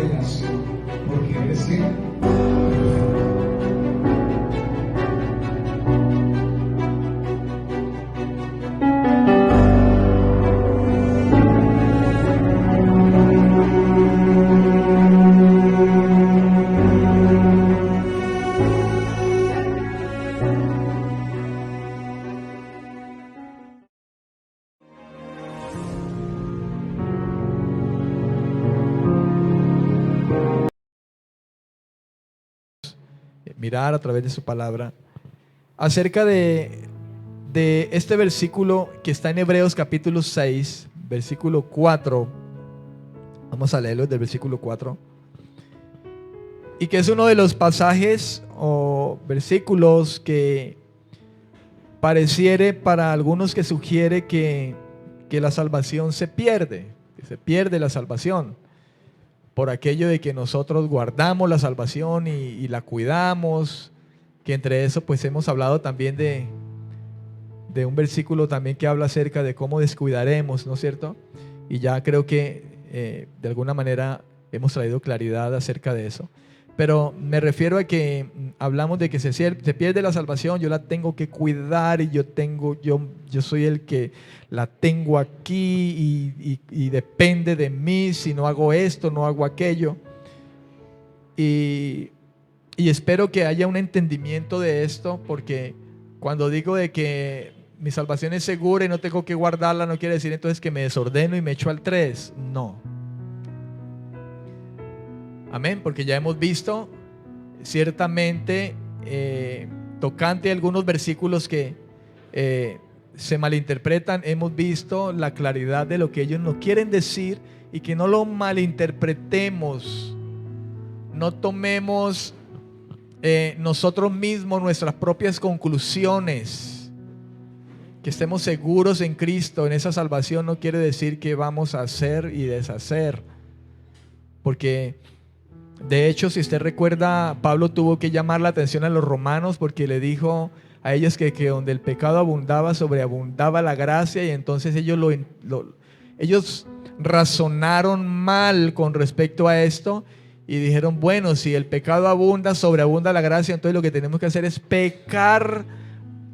condenación, porque eres ¿qué? Mirar a través de su palabra acerca de este versículo que está en Hebreos capítulo 6, versículo 4. Vamos a leerlo desde el versículo 4. Y que es uno de los pasajes o versículos que pareciere para algunos que sugiere que la salvación se pierde, que se pierde la salvación por aquello de que nosotros guardamos la salvación y la cuidamos, que entre eso pues hemos hablado también de un versículo también que habla acerca de cómo descuidaremos, ¿no es cierto? Y ya creo que de alguna manera hemos traído claridad acerca de eso. Pero me refiero a que hablamos de que se pierde la salvación, yo la tengo que cuidar y yo soy el que la tengo aquí y depende de mí si no hago esto, no hago aquello. Y espero que haya un entendimiento de esto, porque cuando digo de que mi salvación es segura y no tengo que guardarla, no quiere decir entonces que me desordeno y me echo al 3, no. Amén, porque ya hemos visto ciertamente tocante a algunos versículos que se malinterpretan, hemos visto la claridad de lo que ellos nos quieren decir y que no lo malinterpretemos, no tomemos nosotros mismos nuestras propias conclusiones, que estemos seguros en Cristo, en esa salvación no quiere decir que vamos a hacer y deshacer, porque de hecho, si usted recuerda, Pablo tuvo que llamar la atención a los romanos porque le dijo a ellos que donde el pecado abundaba, sobreabundaba la gracia, y entonces ellos razonaron mal con respecto a esto y dijeron, bueno, si el pecado abunda, sobreabunda la gracia, entonces lo que tenemos que hacer es pecar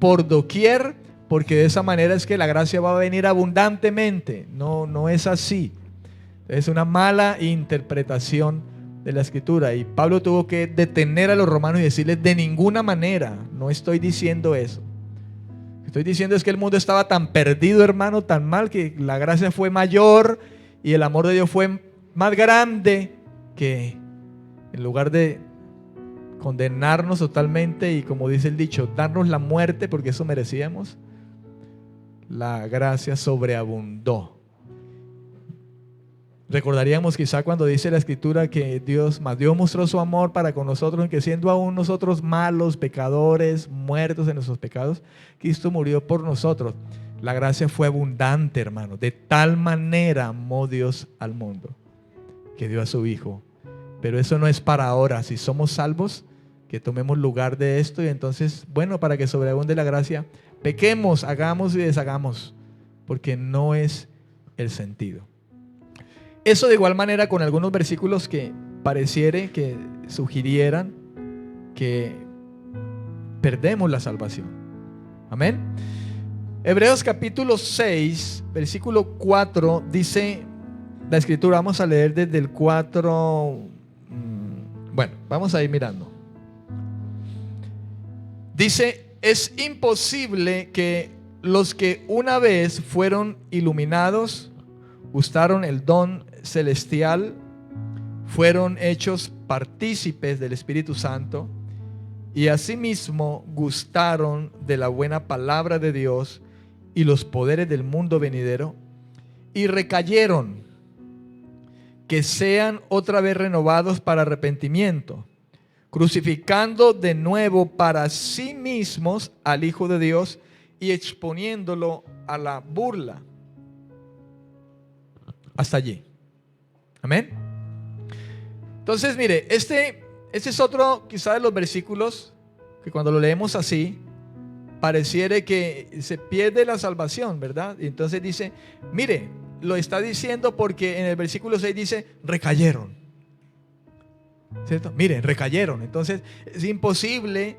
por doquier, porque de esa manera es que la gracia va a venir abundantemente. No es así. Es una mala interpretación de la escritura, y Pablo tuvo que detener a los romanos y decirles, de ninguna manera, no estoy diciendo eso. Lo que estoy diciendo es que el mundo estaba tan perdido, hermano, tan mal, que la gracia fue mayor y el amor de Dios fue más grande, que en lugar de condenarnos totalmente y, como dice el dicho, darnos la muerte porque eso merecíamos, la gracia sobreabundó. Recordaríamos quizá cuando dice la escritura que Dios mostró su amor para con nosotros, en que siendo aún nosotros malos, pecadores, muertos en nuestros pecados, Cristo murió por nosotros. La gracia fue abundante, hermano. De tal manera amó Dios al mundo que dio a su Hijo. Pero eso no es para ahora. Si somos salvos, que tomemos lugar de esto, y entonces, bueno, para que sobreabunde la gracia, pequemos, hagamos y deshagamos, porque no es el sentido. Eso de igual manera con algunos versículos que pareciere que sugirieran que perdemos la salvación. Amén. Hebreos capítulo 6, versículo 4, dice la escritura, vamos a leer desde el 4, bueno, vamos a ir mirando. Dice, es imposible que los que una vez fueron iluminados, gustaron el don celestial, fueron hechos partícipes del Espíritu Santo y asimismo gustaron de la buena palabra de Dios y los poderes del mundo venidero, y recayeron, que sean otra vez renovados para arrepentimiento, crucificando de nuevo para sí mismos al Hijo de Dios y exponiéndolo a la burla. Hasta allí. Amén. Entonces, mire, este es otro quizá de los versículos que cuando lo leemos así, pareciera que se pierde la salvación, ¿verdad? Y entonces dice, mire, lo está diciendo porque en el versículo 6 dice, recayeron. ¿cierto? Miren, recayeron. Entonces es imposible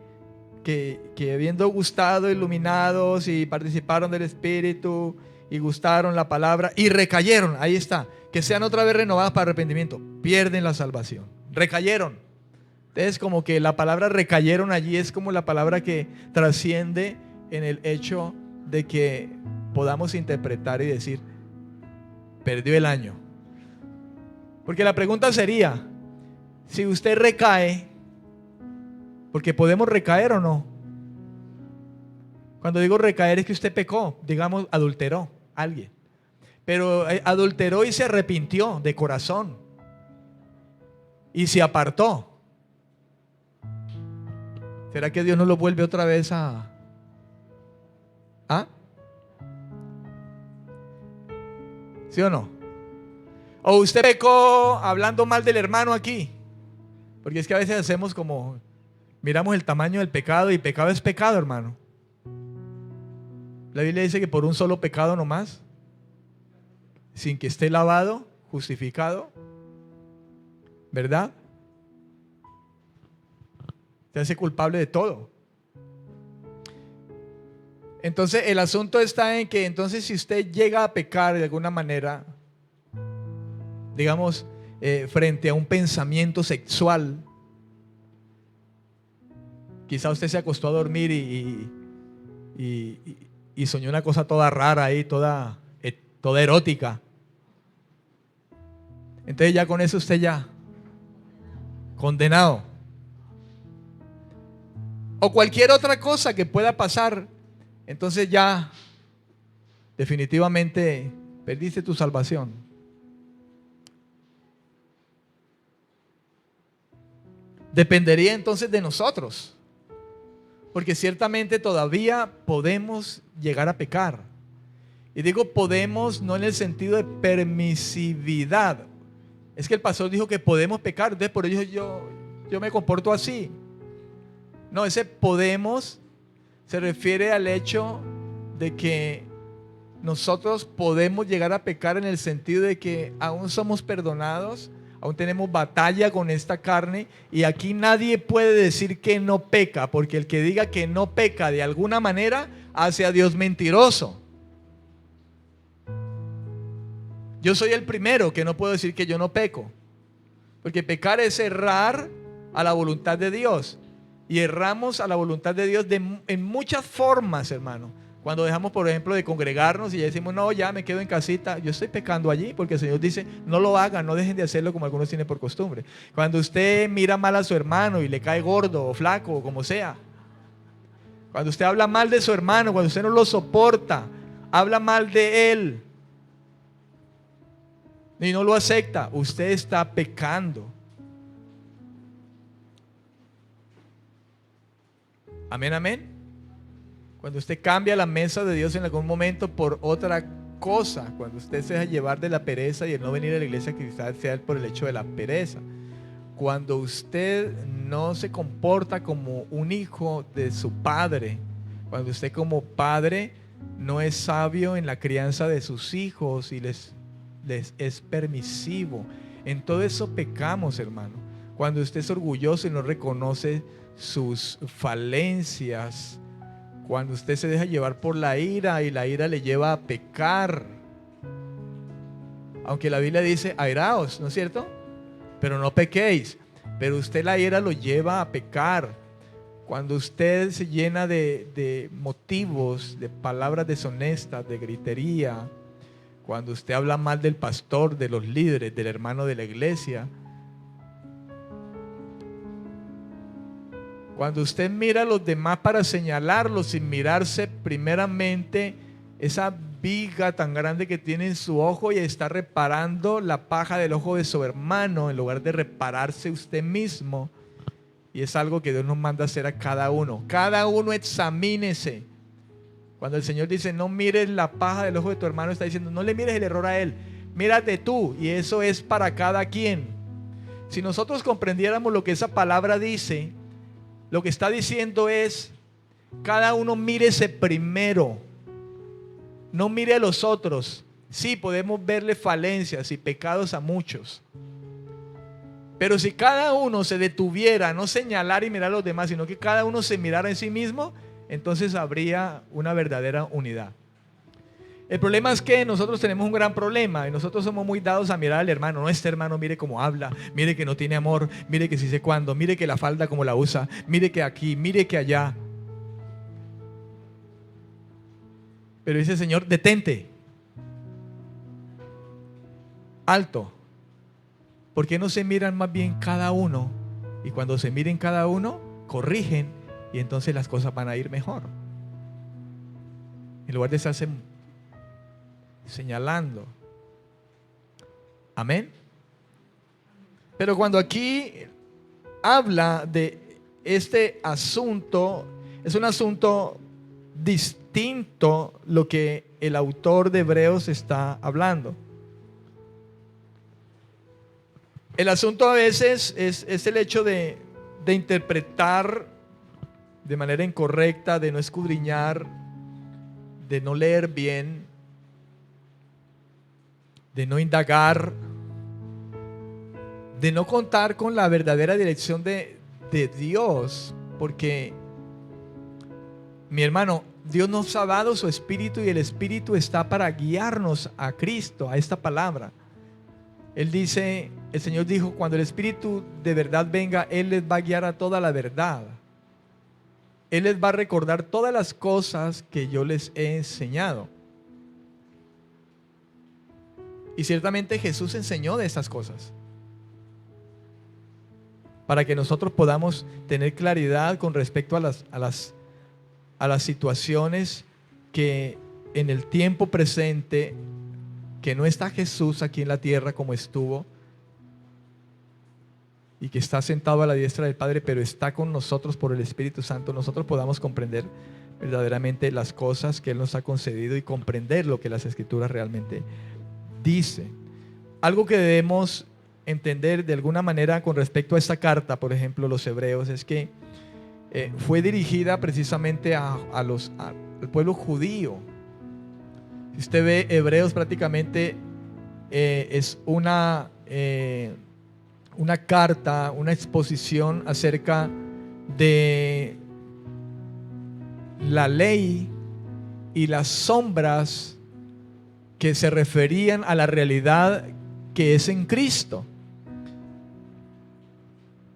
que habiendo gustado, iluminados y participaron del Espíritu y gustaron la palabra y recayeron, ahí está, que sean otra vez renovados para arrepentimiento, pierden la salvación, recayeron. Entonces como que la palabra recayeron allí es como la palabra que trasciende en el hecho de que podamos interpretar y decir, perdió el año. Porque la pregunta sería, si usted recae, porque podemos recaer o no. Cuando digo recaer es que usted pecó, digamos adulteró a alguien. Pero adulteró y se arrepintió de corazón. Y se apartó. ¿Será que Dios no lo vuelve otra vez a... ¿Ah? ¿Sí o no? O usted pecó hablando mal del hermano aquí. Porque es que a veces hacemos como... Miramos el tamaño del pecado y pecado es pecado, hermano. La Biblia dice que por un solo pecado nomás, sin que esté lavado, justificado, ¿verdad? Se hace culpable de todo. Entonces el asunto está en que entonces si usted llega a pecar de alguna manera, digamos, frente a un pensamiento sexual, quizá usted se acostó a dormir y soñó una cosa toda rara ahí, toda erótica. Entonces ya con eso usted ya condenado. O cualquier otra cosa que pueda pasar, entonces ya definitivamente perdiste tu salvación. Dependería entonces de nosotros. Porque ciertamente todavía podemos llegar a pecar. Y digo podemos no en el sentido de permisividad. Es que el pastor dijo que podemos pecar, entonces por ello yo me comporto así. No, ese podemos se refiere al hecho de que nosotros podemos llegar a pecar en el sentido de que aún somos perdonados, aún tenemos batalla con esta carne y aquí nadie puede decir que no peca, porque el que diga que no peca de alguna manera hace a Dios mentiroso. Yo soy el primero que no puedo decir que yo no peco, porque pecar es errar a la voluntad de Dios y erramos a la voluntad de Dios en muchas formas, hermano. Cuando dejamos, por ejemplo, de congregarnos y ya decimos, no, ya me quedo en casita, yo estoy pecando allí porque el Señor dice, no lo hagan, no dejen de hacerlo como algunos tienen por costumbre. Cuando usted mira mal a su hermano y le cae gordo o flaco o como sea, cuando usted habla mal de su hermano, cuando usted no lo soporta, habla mal de él y no lo acepta, usted está pecando. Amén, amén. Cuando usted cambia la mesa de Dios en algún momento por otra cosa, cuando usted se deja llevar de la pereza y el no venir a la iglesia, quizás sea por el hecho de la pereza. Cuando usted no se comporta como un hijo de su padre, cuando usted como padre no es sabio en la crianza de sus hijos y les es permisivo, en todo eso pecamos, hermano. Cuando usted es orgulloso y no reconoce sus falencias, cuando usted se deja llevar por la ira y la ira le lleva a pecar. Aunque la Biblia dice airaos, ¿no es cierto? Pero no pequéis. Pero usted la ira lo lleva a pecar. Cuando usted se llena de motivos, de palabras deshonestas, de gritería, cuando usted habla mal del pastor, de los líderes, del hermano de la iglesia, cuando usted mira a los demás para señalarlos sin mirarse primeramente esa viga tan grande que tiene en su ojo y está reparando la paja del ojo de su hermano en lugar de repararse usted mismo. Y es algo que Dios nos manda hacer a cada uno. Cada uno examínese. Cuando el Señor dice no mires la paja del ojo de tu hermano, está diciendo no le mires el error a él, mírate tú. Y eso es para cada quien. Si nosotros comprendiéramos lo que esa palabra dice, lo que está diciendo es, cada uno mírese primero, no mire a los otros. Sí, podemos verle falencias y pecados a muchos, Pero si cada uno se detuviera, no señalar y mirar a los demás, sino que cada uno se mirara en sí mismo, entonces habría una verdadera unidad. El problema es que nosotros tenemos un gran problema y nosotros somos muy dados a mirar al hermano. No, este hermano mire cómo habla, mire que no tiene amor, mire que sí sé cuándo, mire que la falda como la usa, mire que aquí, mire que allá. Pero dice el Señor, detente, alto. ¿Por qué no se miran más bien cada uno? Y cuando se miren cada uno, corrigen y entonces las cosas van a ir mejor. En lugar de estarse señalando. Amén. Pero cuando aquí habla de este asunto, es un asunto distinto lo que el autor de Hebreos está hablando. El asunto a veces es el hecho de interpretar de manera incorrecta, de no escudriñar, de no leer bien, de no indagar, de no contar con la verdadera dirección de Dios, porque, mi hermano, Dios nos ha dado su Espíritu y el Espíritu está para guiarnos a Cristo, a esta palabra. Él dice, el Señor dijo, cuando el Espíritu de verdad venga, Él les va a guiar a toda la verdad. Él les va a recordar todas las cosas que yo les he enseñado. Y ciertamente Jesús enseñó de estas cosas, para que nosotros podamos tener claridad con respecto a las situaciones que en el tiempo presente, que no está Jesús aquí en la tierra como estuvo, y que está sentado a la diestra del Padre, pero está con nosotros por el Espíritu Santo, nosotros podamos comprender verdaderamente las cosas que Él nos ha concedido y comprender lo que las Escrituras realmente dicen. Algo que debemos entender de alguna manera con respecto a esta carta, por ejemplo, los Hebreos, es que fue dirigida precisamente al pueblo judío. Si usted ve Hebreos, prácticamente es una carta, una exposición acerca de la ley y las sombras que se referían a la realidad que es en Cristo.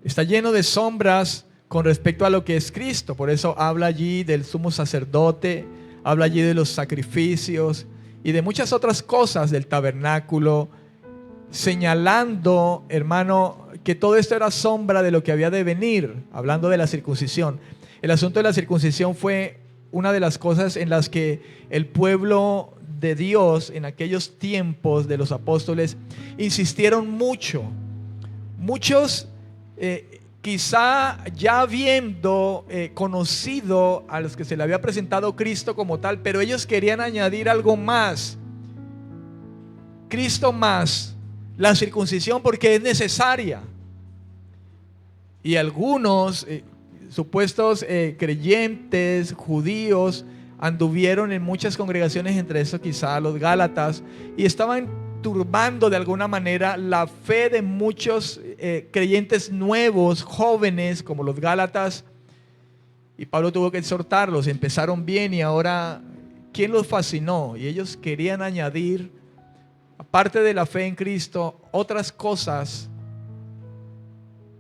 Está lleno de sombras con respecto a lo que es Cristo. Por eso habla allí del sumo sacerdote, habla allí de los sacrificios y de muchas otras cosas del tabernáculo, señalando, hermano, que todo esto era sombra de lo que había de venir, hablando de la circuncisión. El asunto de la circuncisión fue una de las cosas en las que el pueblo de Dios en aquellos tiempos de los apóstoles insistieron mucho. Muchos quizá ya habiendo conocido a los que se le había presentado Cristo como tal, pero ellos querían añadir algo más. Cristo más la circuncisión, porque es necesaria. Y algunos supuestos creyentes judíos anduvieron en muchas congregaciones, entre eso quizá los Gálatas, y estaban turbando de alguna manera la fe de muchos creyentes nuevos, jóvenes, como los Gálatas. Y Pablo tuvo que exhortarlos. Empezaron bien y ahora, ¿quién los fascinó? Y ellos querían añadir, aparte de la fe en Cristo, otras cosas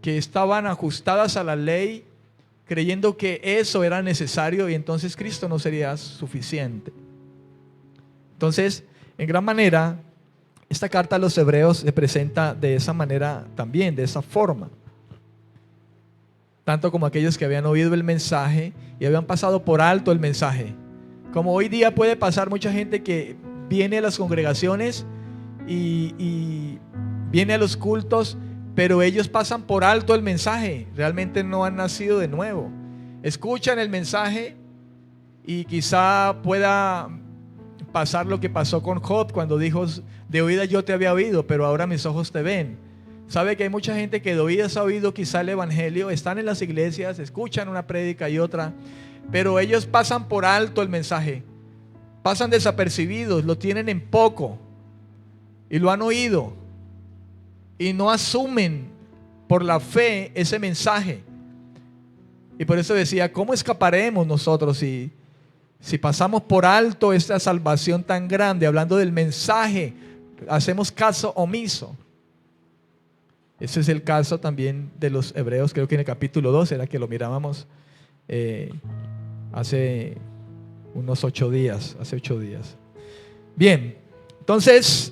que estaban ajustadas a la ley, creyendo que eso era necesario y entonces Cristo no sería suficiente. Entonces, en gran manera, esta carta a los Hebreos se presenta de esa manera también, de esa forma. Tanto como aquellos que habían oído el mensaje y habían pasado por alto el mensaje. Como hoy día puede pasar mucha gente que viene a las congregaciones y viene a los cultos, pero ellos pasan por alto el mensaje, realmente no han nacido de nuevo. Escuchan el mensaje y quizá pueda pasar lo que pasó con Job cuando dijo: de oídas yo te había oído, pero ahora mis ojos te ven. Sabe que hay mucha gente que de oídas ha oído quizá el evangelio, están en las iglesias, escuchan una prédica y otra, pero ellos pasan por alto el mensaje, pasan desapercibidos, lo tienen en poco y lo han oído y no asumen por la fe ese mensaje. Y por eso decía, ¿cómo escaparemos nosotros si pasamos por alto esta salvación tan grande? Hablando del mensaje, hacemos caso omiso. Ese es el caso también de los hebreos, creo que en el capítulo 2 era que lo mirábamos hace unos 8 días, hace 8 días. Bien, entonces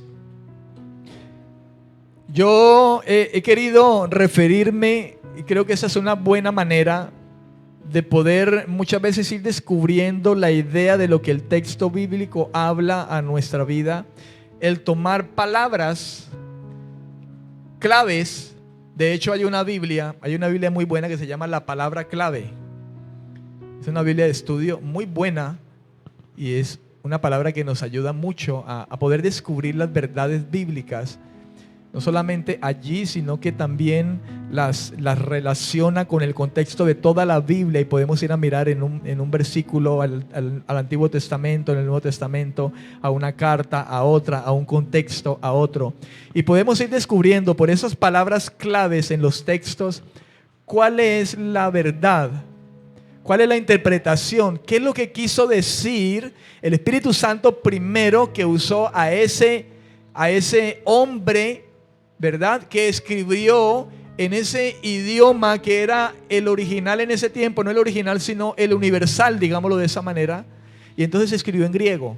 yo he querido referirme, y creo que esa es una buena manera de poder muchas veces ir descubriendo la idea de lo que el texto bíblico habla a nuestra vida, el tomar palabras claves. De hecho hay una Biblia muy buena que se llama La Palabra Clave. Es una Biblia de estudio muy buena y es una palabra que nos ayuda mucho a poder descubrir las verdades bíblicas, no solamente allí, sino que también las relaciona con el contexto de toda la Biblia, y podemos ir a mirar en un versículo al Antiguo Testamento, en el Nuevo Testamento, a una carta, a otra, a un contexto, a otro, y podemos ir descubriendo por esas palabras claves en los textos cuál es la verdad, cuál es la interpretación, qué es lo que quiso decir el Espíritu Santo primero que usó a ese hombre, ¿verdad?, que escribió en ese idioma que era el original en ese tiempo, no el original sino el universal, digámoslo de esa manera, y entonces escribió en griego.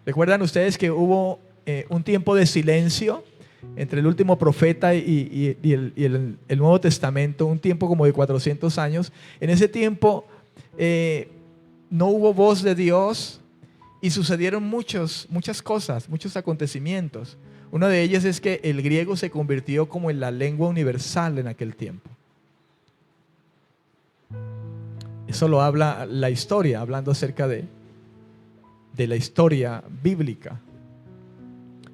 ¿Recuerdan ustedes que hubo un tiempo de silencio entre el último profeta y el Nuevo Testamento, un tiempo como de 400 años? En ese tiempo no hubo voz de Dios y sucedieron muchas cosas, muchos acontecimientos. Una de ellas es que el griego se convirtió como en la lengua universal en aquel tiempo. Eso lo habla la historia, hablando acerca de la historia bíblica.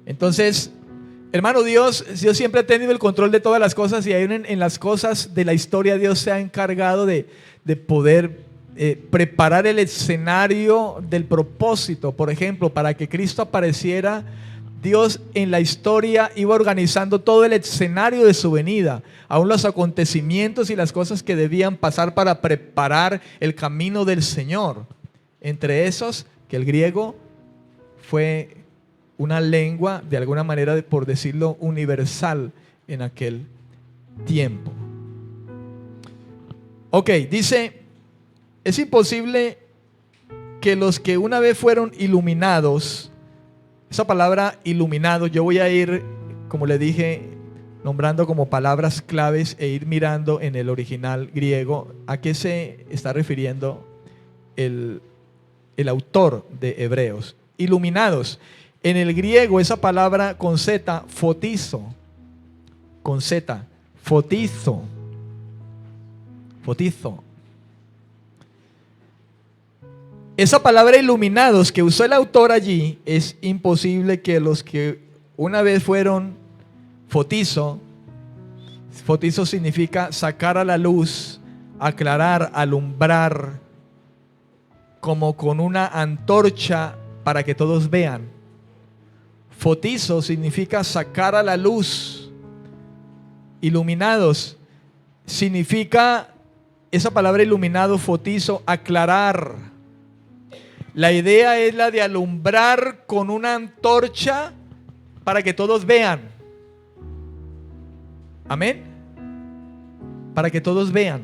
Entonces, hermano, Dios siempre ha tenido el control de todas las cosas, y en las cosas de la historia Dios se ha encargado de poder preparar el escenario del propósito. Por ejemplo, para que Cristo apareciera, Dios en la historia iba organizando todo el escenario de su venida, aún los acontecimientos y las cosas que debían pasar para preparar el camino del Señor. Entre esos, que el griego fue una lengua, de alguna manera, por decirlo, universal en aquel tiempo. Ok, dice, es imposible que los que una vez fueron iluminados. Esa palabra iluminado, yo voy a ir, como le dije, nombrando como palabras claves e ir mirando en el original griego a qué se está refiriendo el autor de Hebreos. Iluminados. En el griego esa palabra con Z, fotizo, con Z, fotizo. Esa palabra iluminados que usó el autor allí, es imposible que los que una vez fueron fotizo significa sacar a la luz, aclarar, alumbrar, como con una antorcha para que todos vean. Fotizo significa sacar a la luz. Iluminados significa, esa palabra iluminado, fotizo, aclarar. La idea es la de alumbrar con una antorcha para que todos vean. Amén. Para que todos vean.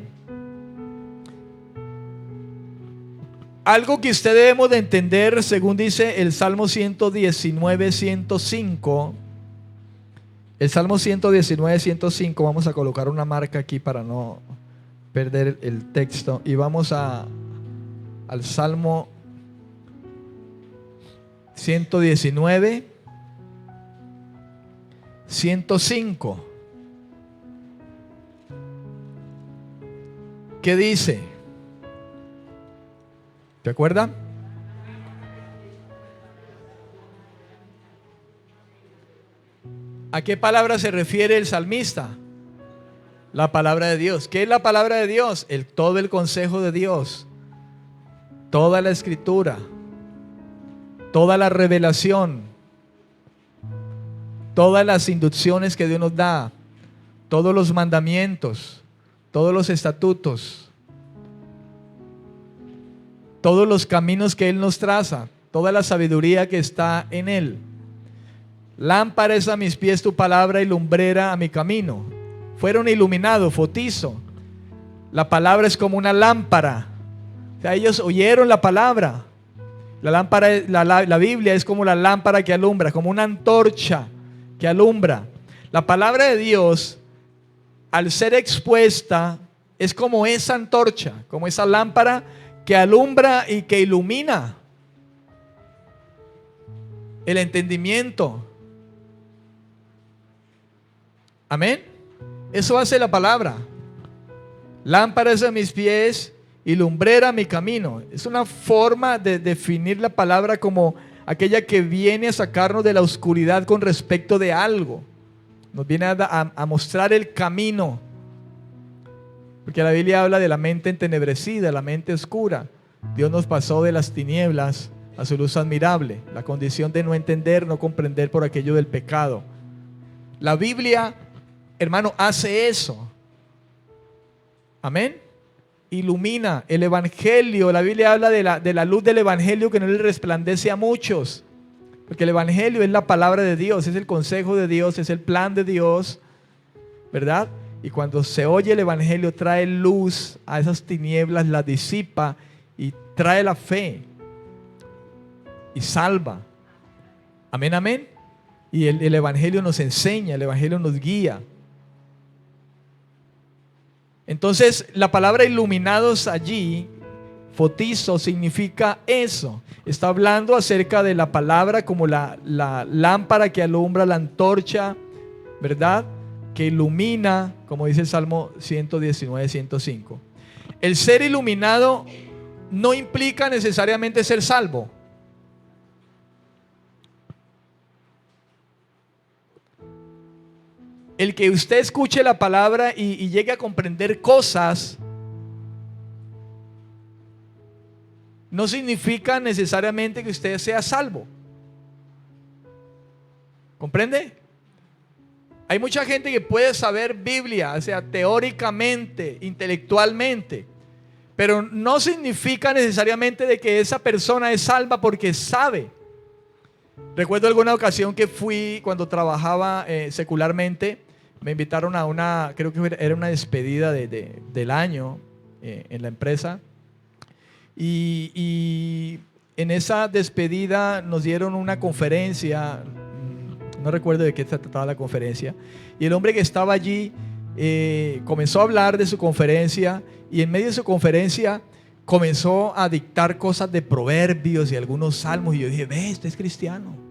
Algo que usted debemos de entender, según dice el Salmo 119, 105. El Salmo 119, 105. Vamos a colocar una marca aquí para no perder el texto. Y vamos al Salmo 119, 105. ¿Qué dice? ¿Te acuerdas? ¿A qué palabra se refiere el salmista? La palabra de Dios. ¿Qué es la palabra de Dios? Todo el consejo de Dios, toda la escritura, toda la revelación, todas las inducciones que Dios nos da, todos los mandamientos, todos los estatutos, todos los caminos que Él nos traza, toda la sabiduría que está en Él. Lámpara es a mis pies tu palabra y lumbrera a mi camino. Fueron iluminados, fotizo. La palabra es como una lámpara. O sea, ellos oyeron la palabra. La lámpara, la Biblia es como la lámpara que alumbra, como una antorcha que alumbra. La palabra de Dios, al ser expuesta, es como esa antorcha, como esa lámpara que alumbra y que ilumina el entendimiento. Amén. Eso hace la palabra. Lámpara es a mis pies y lumbrera mi camino. Es una forma de definir la palabra como aquella que viene a sacarnos de la oscuridad con respecto de algo. Nos viene a mostrar el camino. Porque la Biblia habla de la mente entenebrecida, la mente oscura. Dios nos pasó de las tinieblas a su luz admirable. La condición de no entender, no comprender por aquello del pecado. La Biblia, hermano, hace eso. Amén. Ilumina el evangelio. La Biblia habla de la luz del evangelio que no le resplandece a muchos. Porque el evangelio es la palabra de Dios, es el consejo de Dios, es el plan de Dios, ¿verdad? Y cuando se oye el evangelio trae luz a esas tinieblas, las disipa y trae la fe y salva. Amén, amén. Y el evangelio nos enseña, el evangelio nos guía. Entonces la palabra iluminados allí, fotizo, significa eso. Está hablando acerca de la palabra como la lámpara que alumbra, la antorcha, ¿verdad? Que ilumina, como dice el Salmo 119, 105. El ser iluminado no implica necesariamente ser salvo. El que usted escuche la palabra y llegue a comprender cosas no significa necesariamente que usted sea salvo. ¿Comprende? Hay mucha gente que puede saber Biblia, o sea, teóricamente, intelectualmente, pero no significa necesariamente de que esa persona es salva porque sabe. Recuerdo alguna ocasión que fui cuando trabajaba secularmente, me invitaron a una, creo que era una despedida del año en la empresa, y en esa despedida nos dieron una conferencia, no recuerdo de qué se trataba la conferencia, y el hombre que estaba allí comenzó a hablar de su conferencia, y en medio de su conferencia comenzó a dictar cosas de proverbios y algunos salmos, y yo dije, ve, este es cristiano.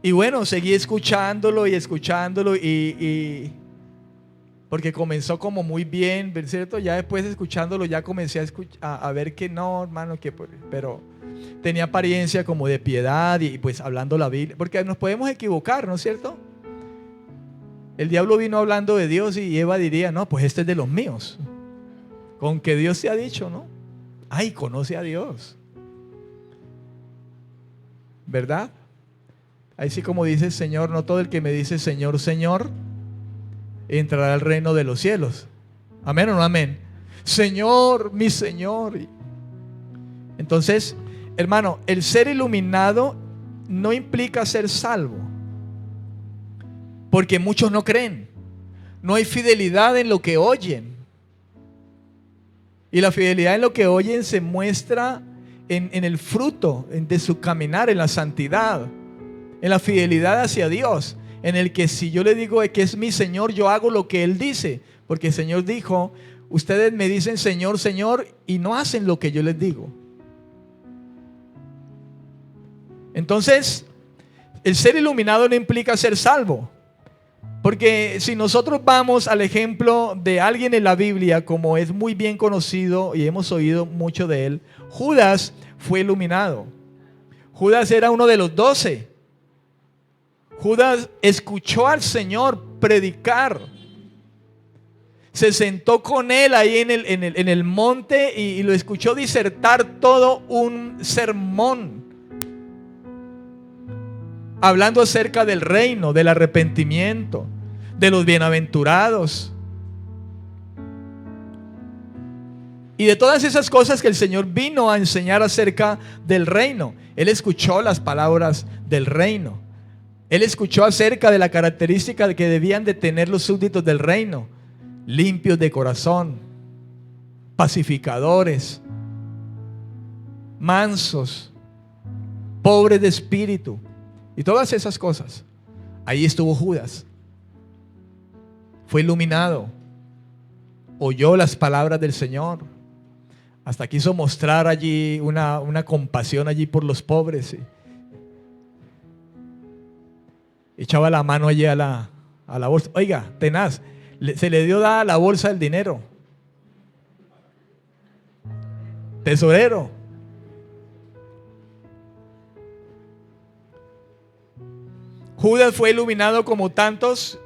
Y bueno, seguí escuchándolo y porque comenzó como muy bien, ¿cierto? Ya después de escuchándolo ya comencé a ver que no, hermano, pero tenía apariencia como de piedad y pues hablando la Biblia, porque nos podemos equivocar, ¿no es cierto? El diablo vino hablando de Dios y Eva diría, no, pues este es de los míos. Con que Dios se ha dicho, ¿no? Ay, conoce a Dios, ¿verdad? Así como dice el Señor, no todo el que me dice Señor, Señor, entrará al reino de los cielos. Amén o no amén. Señor, mi Señor. Entonces, hermano, el ser iluminado no implica ser salvo, porque muchos no creen. No hay fidelidad en lo que oyen. Y la fidelidad en lo que oyen se muestra en el fruto de su caminar, en la santidad, en la fidelidad hacia Dios, en el que si yo le digo que es mi Señor, yo hago lo que Él dice, porque el Señor dijo, ustedes me dicen Señor, Señor, y no hacen lo que yo les digo. Entonces, el ser iluminado no implica ser salvo, porque si nosotros vamos al ejemplo de alguien en la Biblia, como es muy bien conocido y hemos oído mucho de él, Judas fue iluminado. Judas era uno de los 12. Judas escuchó al Señor predicar. Se sentó con él ahí en el monte y lo escuchó disertar todo un sermón. hablando acerca del reino, del arrepentimiento, de los bienaventurados y de todas esas cosas que el Señor vino a enseñar acerca del reino. Él escuchó las palabras del reino. Él escuchó acerca de la característica que debían de tener los súbditos del reino: limpios de corazón, pacificadores, mansos, pobres de espíritu y todas esas cosas. Ahí estuvo Judas. Fue iluminado, oyó las palabras del Señor, hasta quiso mostrar allí una compasión allí por los pobres, ¿sí? Echaba la mano allí a la bolsa. Oiga, tenaz, se le dio dada la bolsa del dinero. Tesorero. Judas fue iluminado como tantos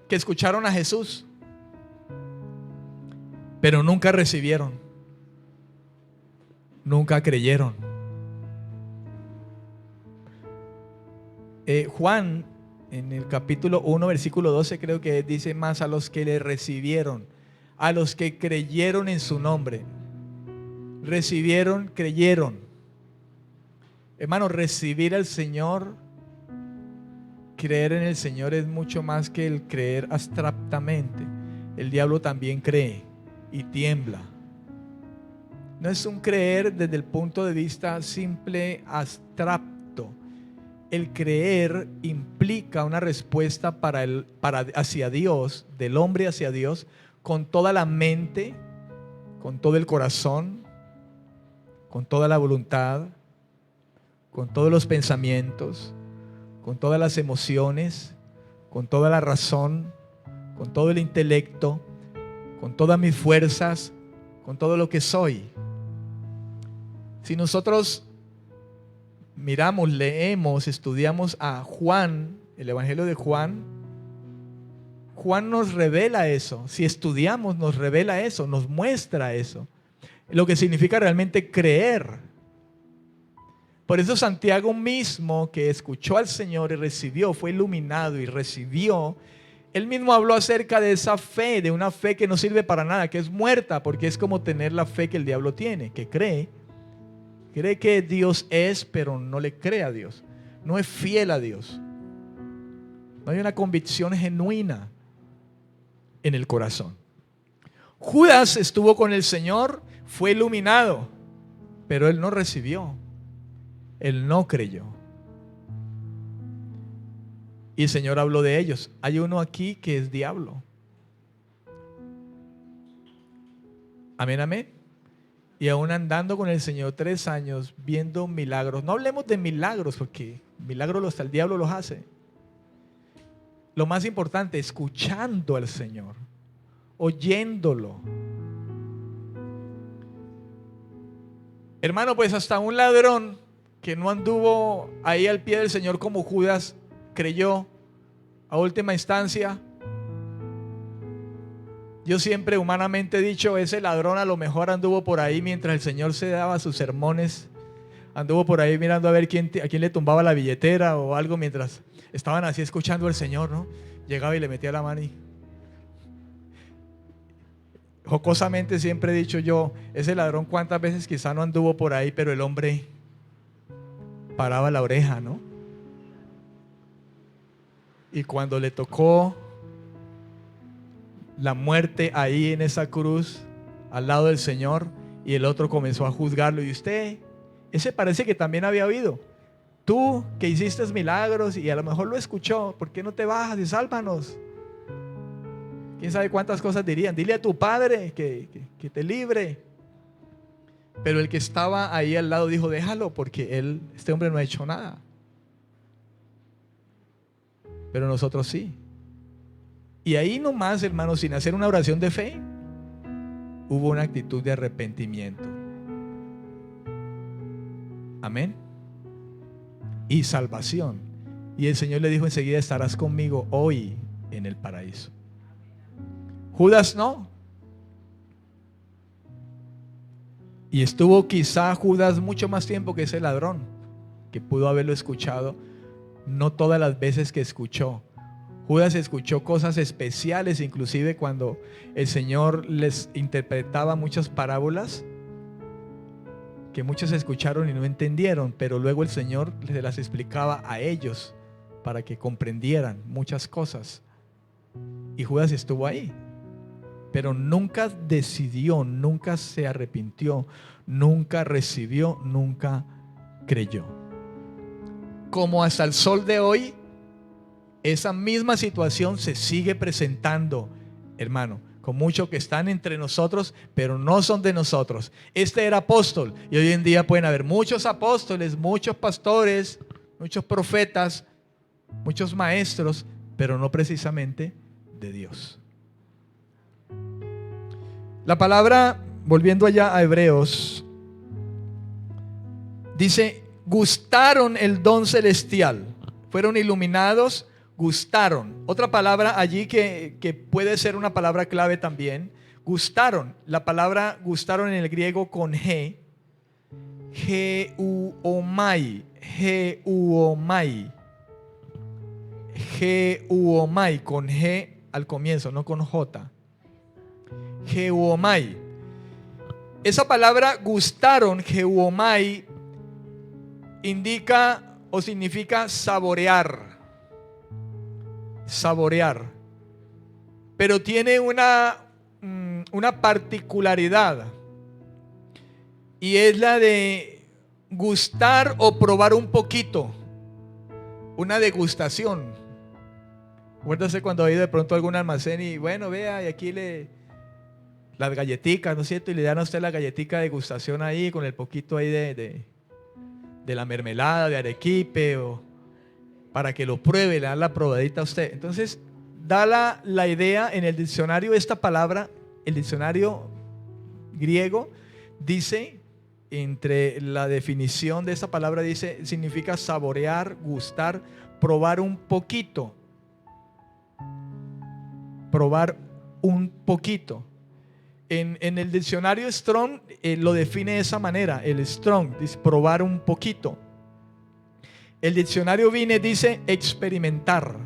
que escucharon a Jesús, pero nunca recibieron, nunca creyeron. Juan, en el capítulo 1, versículo 12, creo que dice: más a los que le recibieron, a los que creyeron en su nombre. Recibieron, creyeron. Hermano, recibir al Señor, creer en el Señor, es mucho más que el creer abstractamente. El diablo también cree y tiembla. No es un creer desde el punto de vista simple, abstracto. El creer implica una respuesta hacia Dios, del hombre hacia Dios, con toda la mente, con todo el corazón, con toda la voluntad, con todos los pensamientos, con todas las emociones, con toda la razón, con todo el intelecto, con todas mis fuerzas, con todo lo que soy. Si nosotros miramos, leemos, estudiamos a Juan, el Evangelio de Juan, Juan nos revela eso. Si estudiamos, nos revela eso, nos muestra eso, lo que significa realmente creer. Por eso Santiago mismo, que escuchó al Señor y recibió, fue iluminado y recibió, él mismo habló acerca de esa fe, de una fe que no sirve para nada, que es muerta, porque es como tener la fe que el diablo tiene, que cree que Dios es, pero no le cree a Dios, no es fiel a Dios, no hay una convicción genuina en el corazón. Judas estuvo con el Señor, fue iluminado, pero él no recibió, él no creyó. Y el Señor habló de ellos. Hay uno aquí que es diablo. Amén, amén. Y aún andando con el Señor 3 años, viendo milagros. No hablemos de milagros, porque milagros hasta el diablo los hace. Lo más importante, escuchando al Señor, oyéndolo. Hermano, pues hasta un ladrón que no anduvo ahí al pie del Señor como Judas creyó a última instancia. Yo siempre humanamente he dicho, ese ladrón a lo mejor anduvo por ahí mientras el Señor se daba sus sermones, anduvo por ahí mirando a ver a quién le tumbaba la billetera o algo mientras estaban así escuchando al Señor, ¿no? Llegaba y le metía la mano y jocosamente siempre he dicho yo, ese ladrón cuántas veces quizá no anduvo por ahí, pero el hombre paraba la oreja, ¿no? Y cuando le tocó la muerte ahí en esa cruz, al lado del Señor, y el otro comenzó a juzgarlo. Y usted, ese parece que también había oído. Tú que hiciste milagros y a lo mejor lo escuchó, ¿por qué no te bajas y sálvanos? ¿Quién sabe cuántas cosas dirían? Dile a tu padre que te libre. Pero el que estaba ahí al lado dijo, déjalo, porque este hombre no ha hecho nada. Pero nosotros sí. Y ahí nomás, hermanos, sin hacer una oración de fe, hubo una actitud de arrepentimiento. Amén. Y salvación. Y el Señor le dijo enseguida, estarás conmigo hoy en el paraíso. Judas no. Y estuvo quizá Judas mucho más tiempo que ese ladrón, que pudo haberlo escuchado, no todas las veces que escuchó. Judas escuchó cosas especiales, inclusive cuando el Señor les interpretaba muchas parábolas que muchos escucharon y no entendieron, pero luego el Señor les las explicaba a ellos para que comprendieran muchas cosas. Y Judas estuvo ahí, pero nunca decidió, nunca se arrepintió, nunca recibió, nunca creyó. Como hasta el sol de hoy, esa misma situación se sigue presentando, hermano, con muchos que están entre nosotros, pero no son de nosotros. Este era apóstol, y hoy en día pueden haber muchos apóstoles, muchos pastores, muchos profetas, muchos maestros, pero no precisamente de Dios. La palabra, volviendo allá a Hebreos, dice: gustaron el don celestial, fueron iluminados, gustaron. Otra palabra allí que puede ser una palabra clave también, gustaron. La palabra gustaron en el griego con G, Geuomai, con G al comienzo, no con J. Geuomai. Esa palabra gustaron, Geuomai, indica o significa saborear. Saborear. Pero tiene una particularidad, y es la de gustar o probar un poquito. Una degustación. Acuérdase cuando ha ido de pronto a algún almacén y bueno, vea, y aquí las galletitas, ¿no es cierto? Y le dan a usted la galletica de degustación ahí con el poquito ahí de la mermelada, de arequipe, o para que lo pruebe, le dan la probadita a usted. Entonces, da la idea en el diccionario, esta palabra, el diccionario griego, dice, entre la definición de esta palabra, dice, significa saborear, gustar, probar un poquito. Probar un poquito. En el diccionario Strong lo define de esa manera. El Strong dice probar un poquito. El diccionario Vine dice experimentar.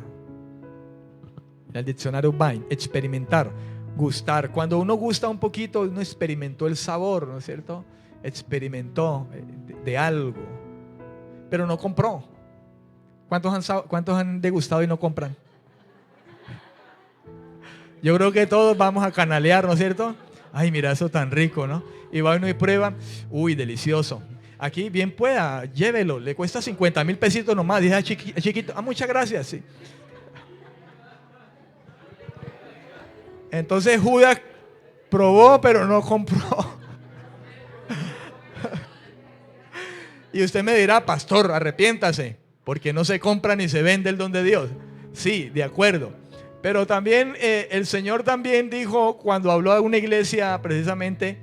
El diccionario Vine, experimentar, gustar. Cuando uno gusta un poquito, uno experimentó el sabor, ¿no es cierto? Experimentó de algo, pero no compró. ¿Cuántos han degustado y no compran? Yo creo que todos vamos a canalear, ¿no es cierto? Ay, mira, eso tan rico, ¿no? Y va uno y prueba, uy, delicioso. Aquí bien pueda, llévelo, le cuesta 50,000 pesitos nomás. Dice, chiquito, muchas gracias, sí. Entonces Judas probó, pero no compró. Y usted me dirá, pastor, arrepiéntase, porque no se compra ni se vende el don de Dios. Sí, de acuerdo. Pero también el Señor también dijo, cuando habló a una iglesia precisamente,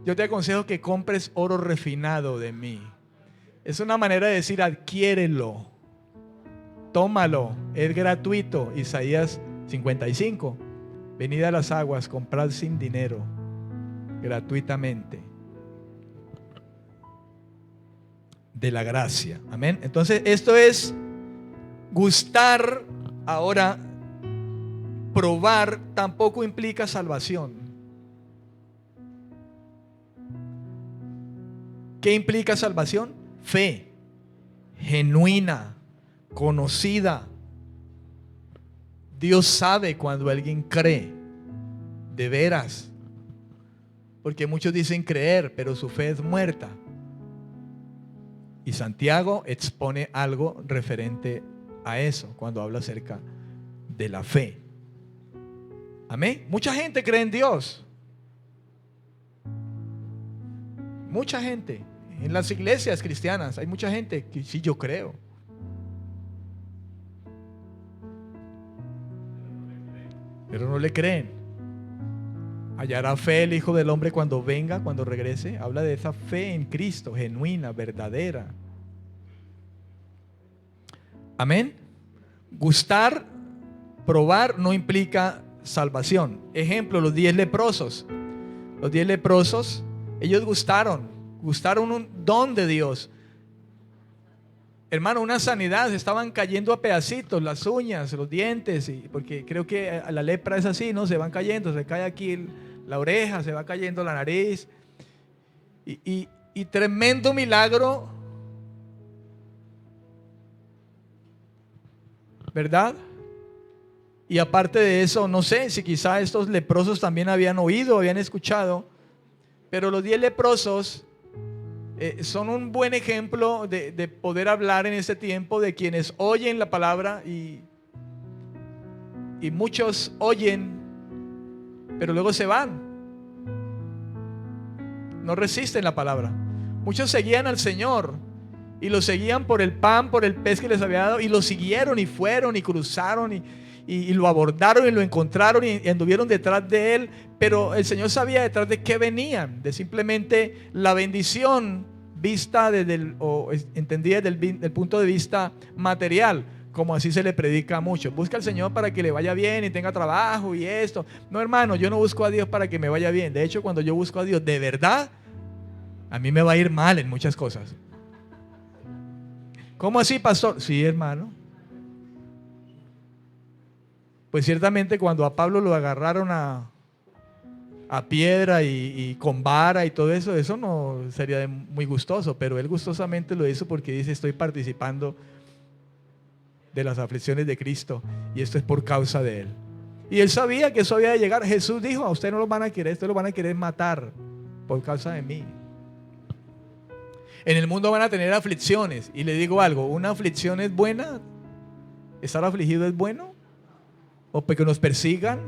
yo te aconsejo que compres oro refinado de mí. Es una manera de decir, adquiérelo, tómalo, es gratuito. Isaías 55, venid a las aguas, comprad sin dinero, gratuitamente, de la gracia. Amén. Entonces esto es gustar. Ahora, probar tampoco implica salvación. ¿Qué implica salvación? Fe genuina, conocida. Dios sabe cuando alguien cree de veras, porque muchos dicen creer, pero su fe es muerta. Y Santiago expone algo referente a eso cuando habla acerca de la fe. Amén. Mucha gente cree en Dios. Mucha gente. En las iglesias cristianas hay mucha gente que sí, yo creo. Pero no le creen. Hallará fe el Hijo del Hombre cuando venga, cuando regrese. Habla de esa fe en Cristo, genuina, verdadera. Amén. Gustar, probar no implica salvación. Ejemplo, los 10 leprosos. Los 10 leprosos, ellos gustaron un don de Dios. Hermano, una sanidad, se estaban cayendo a pedacitos, las uñas, los dientes, porque creo que la lepra es así, ¿no? Se van cayendo, se cae aquí la oreja, se va cayendo la nariz. Y tremendo milagro, ¿verdad? Y aparte de eso, no sé si quizá estos leprosos también habían oído, habían escuchado, pero los 10 leprosos son un buen ejemplo de poder hablar en este tiempo, de quienes oyen la palabra y muchos oyen, pero luego se van. No resisten la palabra. Muchos seguían al Señor y lo seguían por el pan, por el pez que les había dado, y lo siguieron y fueron y cruzaron y lo abordaron y lo encontraron y anduvieron detrás de él, pero el Señor sabía detrás de qué venían, de simplemente la bendición vista entendida desde el punto de vista material, como así se le predica a muchos. Busca al Señor para que le vaya bien y tenga trabajo y esto. No, hermano, yo no busco a Dios para que me vaya bien. De hecho, cuando yo busco a Dios de verdad, a mí me va a ir mal en muchas cosas. ¿Cómo así, pastor? Sí, hermano. Pues ciertamente cuando a Pablo lo agarraron a piedra y con vara y todo eso, eso no sería muy gustoso, pero él gustosamente lo hizo porque dice: estoy participando de las aflicciones de Cristo y esto es por causa de él. Y él sabía que eso había de llegar. Jesús dijo: a ustedes no lo van a querer, ustedes lo van a querer matar por causa de mí. En el mundo van a tener aflicciones, y le digo algo: ¿una aflicción es buena? ¿Estar afligido es bueno? ¿O porque nos persigan?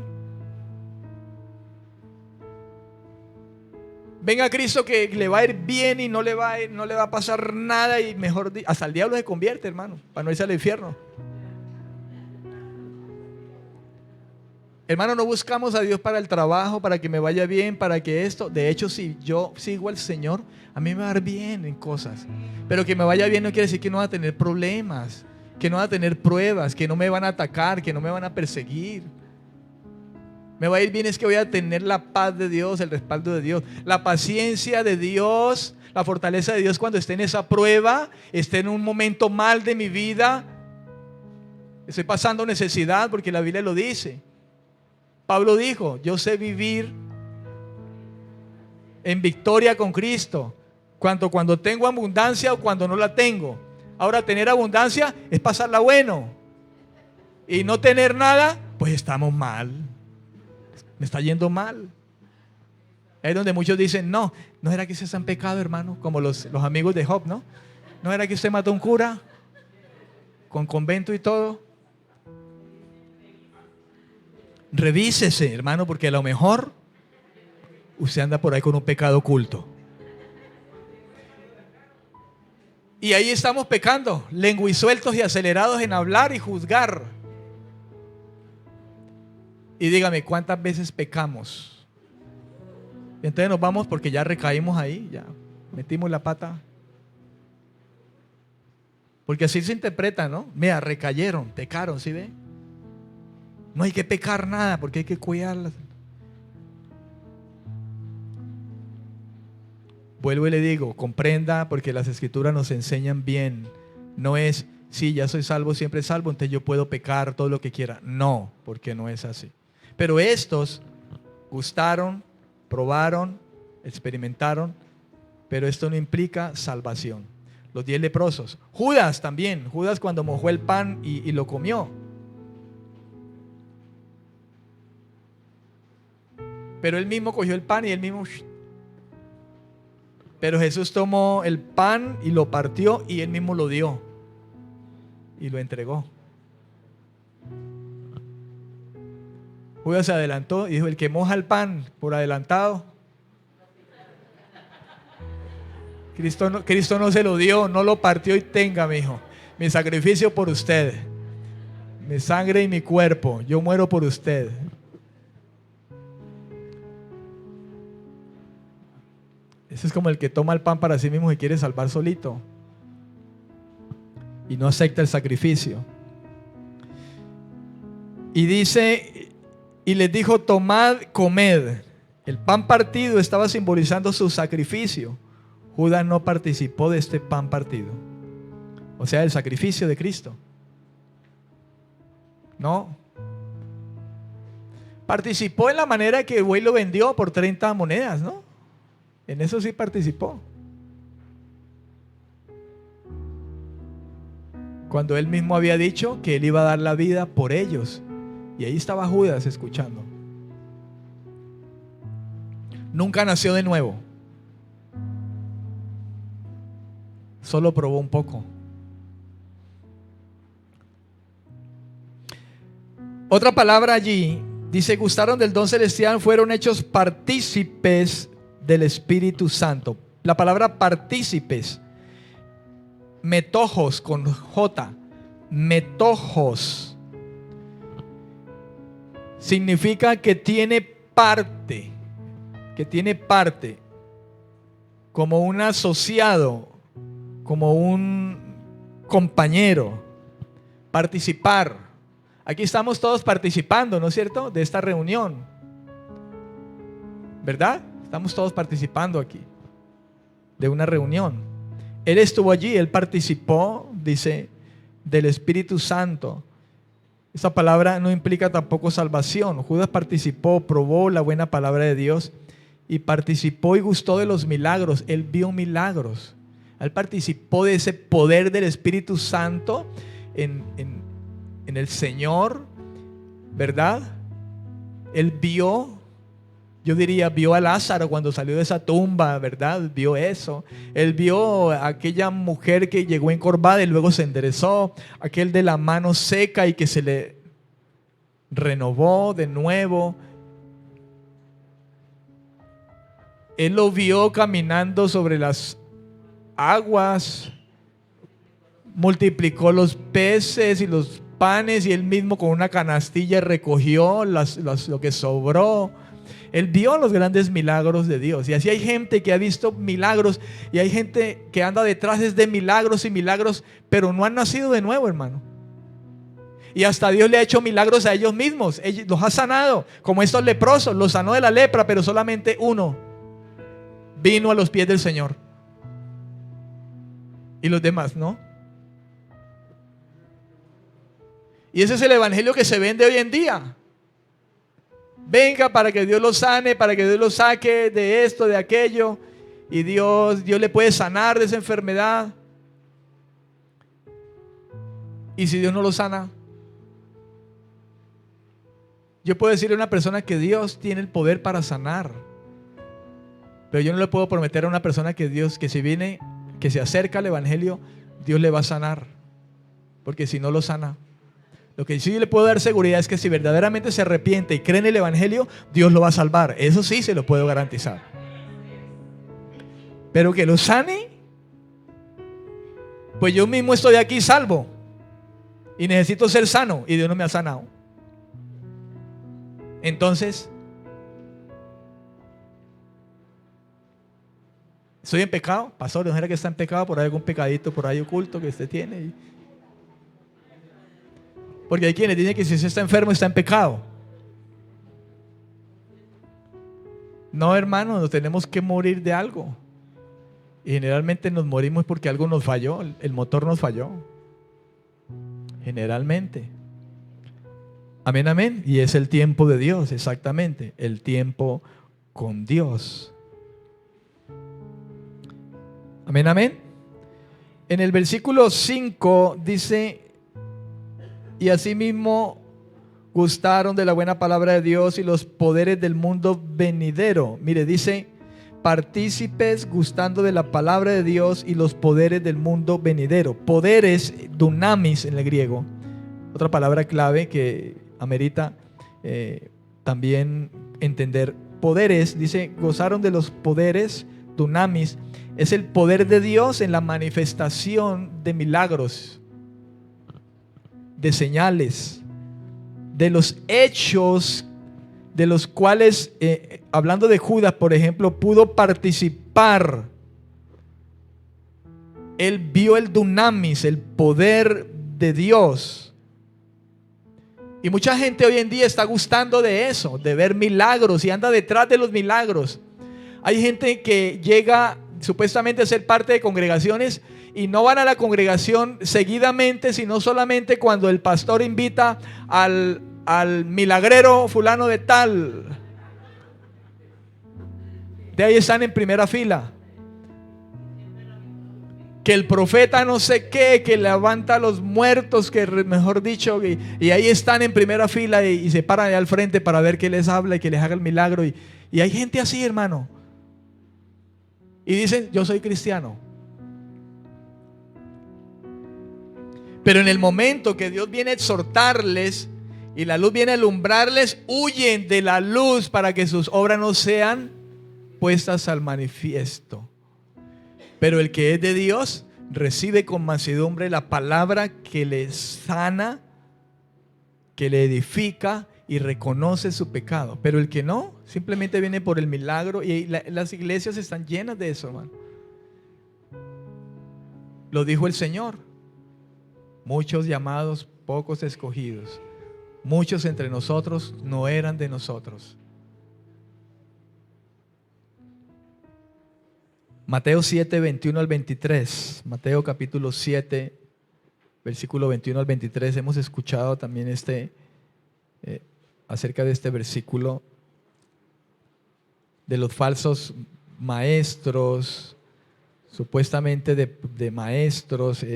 Venga Cristo que le va a ir bien y no le va a pasar nada, y mejor hasta el diablo se convierte, hermano, para no irse al infierno. Hermano, no buscamos a Dios para el trabajo, para que me vaya bien, para que esto. De hecho, si yo sigo al Señor, a mí me va a ir bien en cosas. Pero que me vaya bien no quiere decir que no va a tener problemas, que no va a tener pruebas, que no me van a atacar, que no me van a perseguir. Me va a ir bien es que voy a tener la paz de Dios, el respaldo de Dios, la paciencia de Dios, la fortaleza de Dios cuando esté en esa prueba, esté en un momento mal de mi vida, estoy pasando necesidad, porque la Biblia lo dice. Pablo dijo: yo sé vivir en victoria con Cristo, cuando tengo abundancia o cuando no la tengo. Ahora, tener abundancia es pasarla bueno, y no tener nada, pues estamos mal. Me está yendo mal. Es donde muchos dicen: no era que usted está en pecado, hermano, como los amigos de Job, ¿no? No era que usted mató a un cura con convento y todo. Revísese, hermano, porque a lo mejor usted anda por ahí con un pecado oculto. Y ahí estamos pecando, lenguisueltos y acelerados en hablar y juzgar. Y dígame, ¿cuántas veces pecamos? Y entonces nos vamos porque ya recaímos ahí, ya metimos la pata. Porque así se interpreta, ¿no? Mira, recayeron, pecaron, ¿sí ve? No hay que pecar nada porque hay que cuidarlas. Vuelvo y le digo, comprenda, porque las escrituras nos enseñan bien. No es: sí, ya soy salvo, siempre salvo, entonces yo puedo pecar todo lo que quiera. No, porque no es así. Pero estos gustaron, probaron, experimentaron, pero esto no implica salvación. Los 10 leprosos. Judas también. Judas, cuando mojó el pan y lo comió. Pero él mismo cogió el pan y él mismo... Pero Jesús tomó el pan y lo partió y él mismo lo dio y lo entregó. Judas se adelantó y dijo: el que moja el pan por adelantado, Cristo no se lo dio, no lo partió. Y tenga, mi hijo, mi sacrificio por usted, mi sangre y mi cuerpo, yo muero por usted. Ese es como el que toma el pan para sí mismo y quiere salvar solito y no acepta el sacrificio. Y dice: y les dijo: tomad, comed. El pan partido estaba simbolizando su sacrificio. Judas no participó de este pan partido. O sea, el sacrificio de Cristo. No. Participó en la manera que el güey lo vendió por 30 monedas, ¿no? En eso sí participó. Cuando él mismo había dicho que él iba a dar la vida por ellos. Y ahí estaba Judas escuchando. Nunca nació de nuevo. Solo probó un poco. Otra palabra allí dice: gustaron del don celestial, fueron hechos partícipes del Espíritu Santo. La palabra partícipes, metojos con J, metojos, significa que tiene parte, como un asociado, como un compañero, participar. Aquí estamos todos participando, ¿no es cierto?, de esta reunión, ¿verdad? Estamos todos participando aquí de una reunión. Él estuvo allí, él participó, dice, del Espíritu Santo. Esa palabra no implica tampoco salvación. Judas participó, probó la buena palabra de Dios y participó y gustó de los milagros. Él vio milagros. Él participó de ese poder del Espíritu Santo en el Señor, ¿verdad? Él vio, yo diría, vio a Lázaro cuando salió de esa tumba, ¿verdad? Vio eso. Él vio a aquella mujer que llegó encorvada y luego se enderezó, aquel de la mano seca y que se le renovó de nuevo. Él lo vio caminando sobre las aguas, multiplicó los peces y los panes y él mismo con una canastilla recogió lo que sobró. Él vio los grandes milagros de Dios. Y así hay gente que ha visto milagros y hay gente que anda detrás de milagros y milagros, pero no han nacido de nuevo, hermano. Y hasta Dios le ha hecho milagros a ellos mismos. Ellos los ha sanado, como estos leprosos. Los sanó de la lepra, pero solamente uno vino a los pies del Señor. Y los demás no. Y ese es el evangelio que se vende hoy en día. Venga para que Dios lo sane, para que Dios lo saque de esto, de aquello. Y Dios le puede sanar de esa enfermedad. Y si Dios no lo sana, yo puedo decirle a una persona que Dios tiene el poder para sanar. Pero yo no le puedo prometer a una persona que Dios, que si viene, que se acerca al evangelio, Dios le va a sanar. Porque si no lo sana. Lo que sí le puedo dar seguridad es que si verdaderamente se arrepiente y cree en el evangelio, Dios lo va a salvar. Eso sí se lo puedo garantizar. Pero que lo sane, pues yo mismo estoy aquí salvo y necesito ser sano y Dios no me ha sanado. Entonces, ¿estoy en pecado? Pastor, ¿no era que está en pecado? ¿Por ahí algún pecadito por ahí oculto que usted tiene? Porque hay quienes dicen que si usted está enfermo está en pecado. No, hermano, nos tenemos que morir de algo. Y generalmente nos morimos porque algo nos falló, el motor nos falló. Generalmente. Amén, amén. Y es el tiempo de Dios, exactamente. El tiempo con Dios. Amén, amén. En el versículo 5 dice: y asimismo gustaron de la buena palabra de Dios y los poderes del mundo venidero. Mire, dice partícipes gustando de la palabra de Dios y los poderes del mundo venidero. Poderes, dunamis en el griego. Otra palabra clave que amerita también entender. Poderes, dice, gozaron de los poderes, dunamis. Es el poder de Dios en la manifestación de milagros, de señales, de los hechos de los cuales, hablando de Judas, por ejemplo, pudo participar. Él vio el dunamis, el poder de Dios. Y mucha gente hoy en día está gustando de eso, de ver milagros y anda detrás de los milagros. Hay gente que llega supuestamente ser parte de congregaciones y no van a la congregación seguidamente, sino solamente cuando el pastor invita al milagrero fulano de tal. De ahí están en primera fila. Que el profeta no sé qué, que levanta a los muertos, que mejor dicho, y ahí están en primera fila y se paran allá al frente para ver que les habla y que les haga el milagro. Y hay gente así, hermano. Y dicen, yo soy cristiano. Pero en el momento que Dios viene a exhortarles y la luz viene a alumbrarles, huyen de la luz para que sus obras no sean puestas al manifiesto. Pero el que es de Dios recibe con mansedumbre la palabra que le sana, que le edifica y reconoce su pecado. Pero el que no, simplemente viene por el milagro. Y las iglesias están llenas de eso, hermano. Lo dijo el Señor. Muchos llamados, pocos escogidos. Muchos entre nosotros no eran de nosotros. Mateo 7, 21 al 23. Mateo capítulo 7, versículo 21 al 23. Hemos escuchado también acerca de este versículo de los falsos maestros, supuestamente de maestros,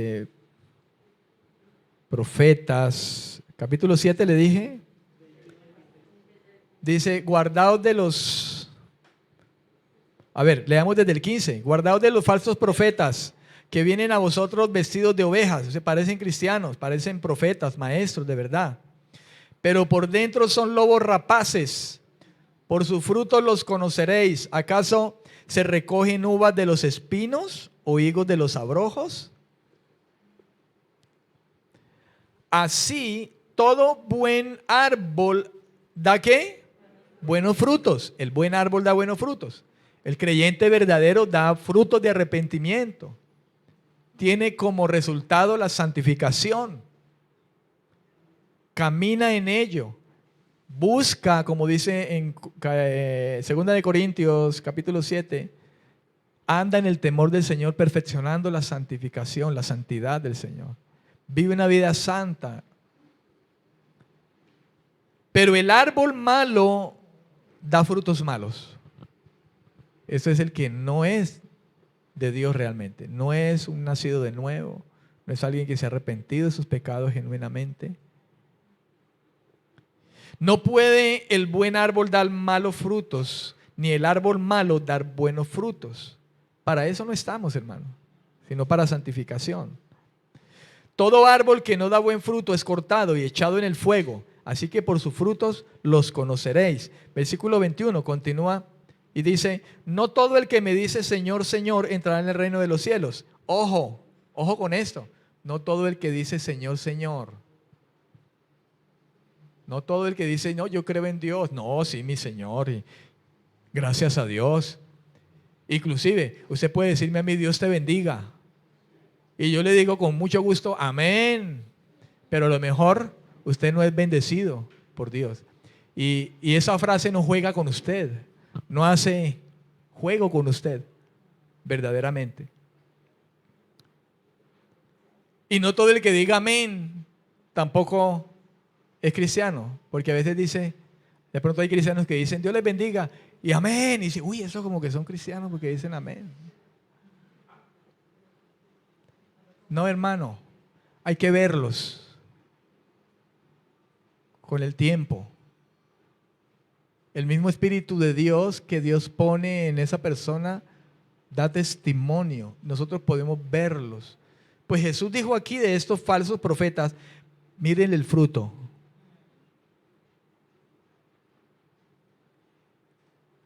profetas. Capítulo 7 le dije. Dice, guardaos de los... A ver, leamos desde el 15. Guardaos de los falsos profetas que vienen a vosotros vestidos de ovejas. Se parecen cristianos, parecen profetas, maestros de verdad. Pero por dentro son lobos rapaces. Por sus frutos los conoceréis. ¿Acaso se recogen uvas de los espinos o higos de los abrojos? Así, todo buen árbol da ¿qué? Buenos frutos. El buen árbol da buenos frutos. El creyente verdadero da frutos de arrepentimiento. Tiene como resultado la santificación. Camina en ello. Busca, como dice en 2 de Corintios capítulo 7, anda en el temor del Señor, perfeccionando la santificación, la santidad del Señor. Vive una vida santa. Pero el árbol malo da frutos malos. Ese es el que no es de Dios realmente. No es un nacido de nuevo. No es alguien que se ha arrepentido de sus pecados genuinamente. No puede el buen árbol dar malos frutos, ni el árbol malo dar buenos frutos. Para eso no estamos, hermano, sino para santificación. Todo árbol que no da buen fruto es cortado y echado en el fuego. Así que por sus frutos los conoceréis. Versículo 21 continúa. Y dice, no todo el que me dice Señor, Señor, entrará en el reino de los cielos. Ojo, ojo con esto. No todo el que dice Señor, Señor. No todo el que dice, no, yo creo en Dios. No, sí, mi Señor. Y gracias a Dios. Inclusive, usted puede decirme a mí, Dios te bendiga. Y yo le digo con mucho gusto, amén. Pero a lo mejor usted no es bendecido por Dios. Y esa frase no juega con usted. No hace juego con usted, verdaderamente. Y no todo el que diga amén tampoco es cristiano, porque a veces dice, de pronto hay cristianos que dicen Dios les bendiga y amén, y dice, uy, eso como que son cristianos porque dicen amén. No, hermano, hay que verlos con el tiempo. El mismo Espíritu de Dios que Dios pone en esa persona da testimonio. Nosotros podemos verlos. Pues Jesús dijo aquí de estos falsos profetas, miren el fruto.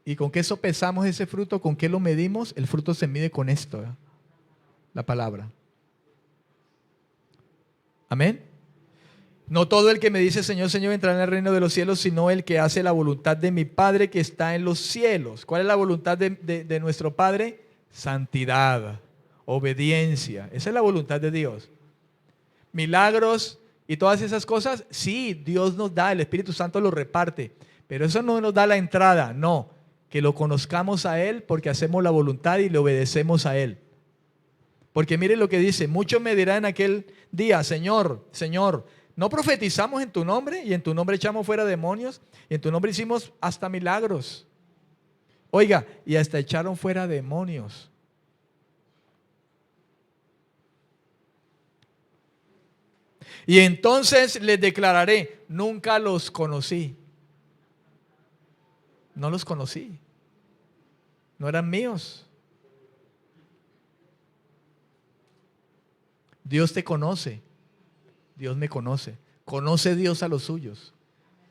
¿Y con qué sopesamos ese fruto? ¿Con qué lo medimos? El fruto se mide con esto, la palabra. Amén. No todo el que me dice Señor, Señor entrará en el reino de los cielos, sino el que hace la voluntad de mi Padre que está en los cielos. ¿Cuál es la voluntad de nuestro Padre? Santidad, obediencia. Esa es la voluntad de Dios. Milagros y todas esas cosas, sí, Dios nos da, el Espíritu Santo los reparte, pero eso no nos da la entrada, no. que lo conozcamos a Él porque hacemos la voluntad y le obedecemos a Él. Porque mire lo que dice, muchos me dirán en aquel día, Señor, Señor, ¿no profetizamos en tu nombre? Y en tu nombre echamos fuera demonios, y en tu nombre hicimos hasta milagros. Oiga, y hasta echaron fuera demonios. Y entonces les declararé, nunca los conocí. No los conocí. No eran míos. Dios te conoce. Dios me conoce. Conoce Dios a los suyos.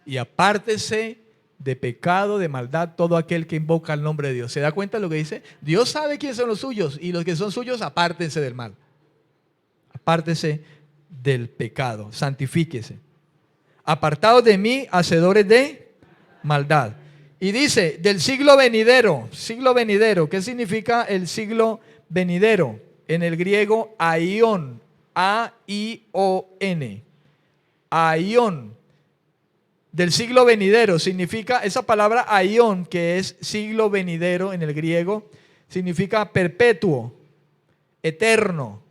Y apártese de pecado, de maldad, todo aquel que invoca el nombre de Dios. ¿Se da cuenta de lo que dice? Dios sabe quiénes son los suyos. Y los que son suyos, apártense del mal. Apártese del pecado. Santifíquese. Apartados de mí, hacedores de maldad. Y dice, del siglo venidero. Siglo venidero. ¿Qué significa el siglo venidero? En el griego, aion. A-I-O-N. Aion. Del siglo venidero. Significa, esa palabra aion, que es siglo venidero en el griego, significa perpetuo, eterno.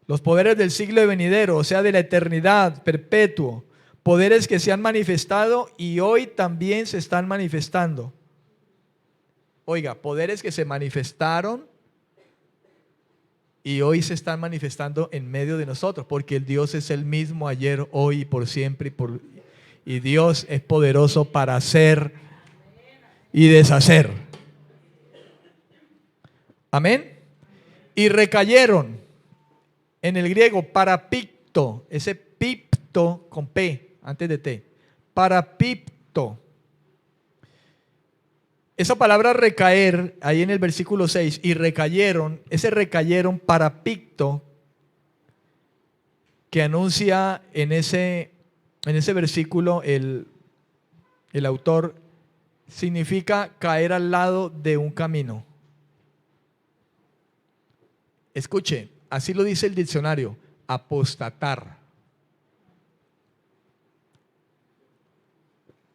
Los poderes del siglo venidero, o sea, de la eternidad, perpetuo. Poderes que se han manifestado y hoy también se están manifestando. Oiga, poderes que se manifestaron y hoy se están manifestando en medio de nosotros, porque el Dios es el mismo ayer, hoy y por siempre. Y Dios es poderoso para hacer y deshacer. Amén. Y recayeron, en el griego, parapicto, ese pipto con P. Antes de T, parapipto. Esa palabra recaer, ahí en el versículo 6, y recayeron, ese recayeron, parapicto, que anuncia en ese versículo el autor, significa caer al lado de un camino. Escuche, así lo dice el diccionario, apostatar.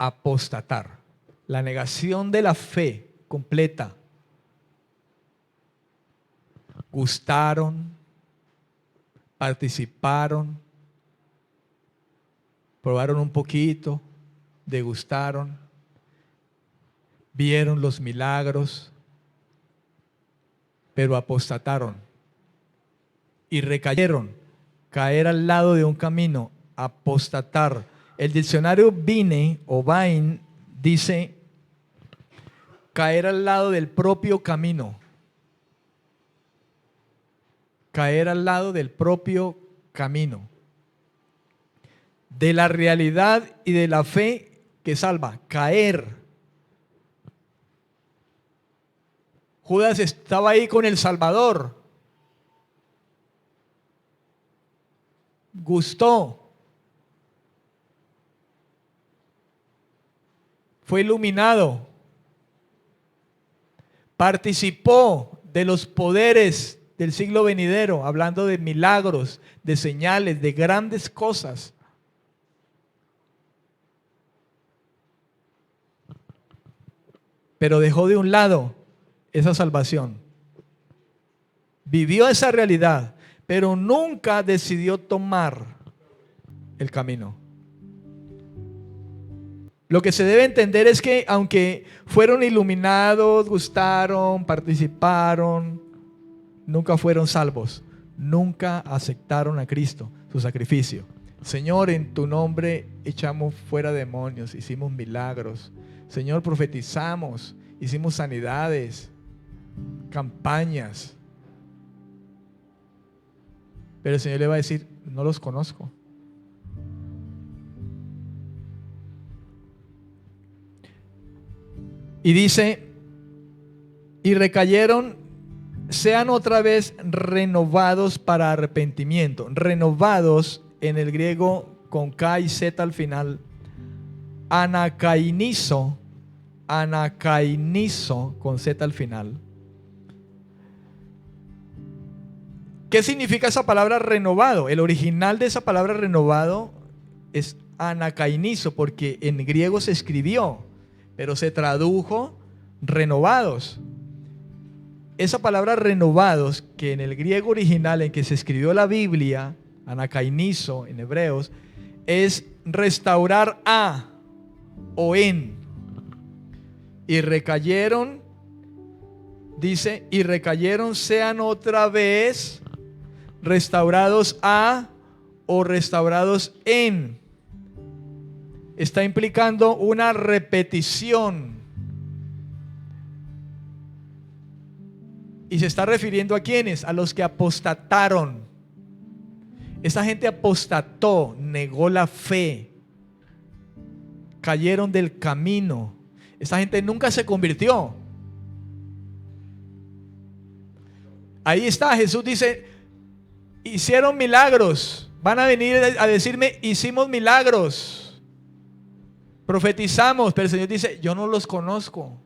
Apostatar, la negación de la fe completa. Gustaron, participaron, probaron un poquito, degustaron, vieron los milagros, pero apostataron y recayeron, caer al lado de un camino, apostatar. El diccionario Vine o Vine dice caer al lado del propio camino. Caer al lado del propio camino. De la realidad y de la fe que salva. Caer. Judas estaba ahí con el Salvador. Gustó. Fue iluminado, participó de los poderes del siglo venidero, hablando de milagros, de señales, de grandes cosas. Pero dejó de un lado esa salvación. Vivió esa realidad, pero nunca decidió tomar el camino. Lo que se debe entender es que aunque fueron iluminados, gustaron, participaron, nunca fueron salvos. Nunca aceptaron a Cristo, su sacrificio. Señor, en tu nombre echamos fuera demonios, hicimos milagros. Señor, profetizamos, hicimos sanidades, campañas. Pero el Señor le va a decir, no los conozco. Y dice, y recayeron, sean otra vez renovados para arrepentimiento. Renovados en el griego con K y Z al final. Anakainizo con Z al final. ¿Qué significa esa palabra renovado? El original de esa palabra renovado es anakainizo, porque en griego se escribió. pero se tradujo renovados. Esa palabra renovados, que en el griego original en que se escribió la Biblia, anakainizo en hebreos, es restaurar a o en. Y recayeron, dice, y recayeron sean otra vez restaurados a o restaurados en. Está implicando una repetición. Y se está refiriendo a quiénes, a los que apostataron. Esa gente apostató, negó la fe, cayeron del camino. Esa gente nunca se convirtió. Ahí está, Jesús dice, hicieron milagros. Van a venir a decirme, hicimos milagros, profetizamos, pero el Señor dice, yo no los conozco.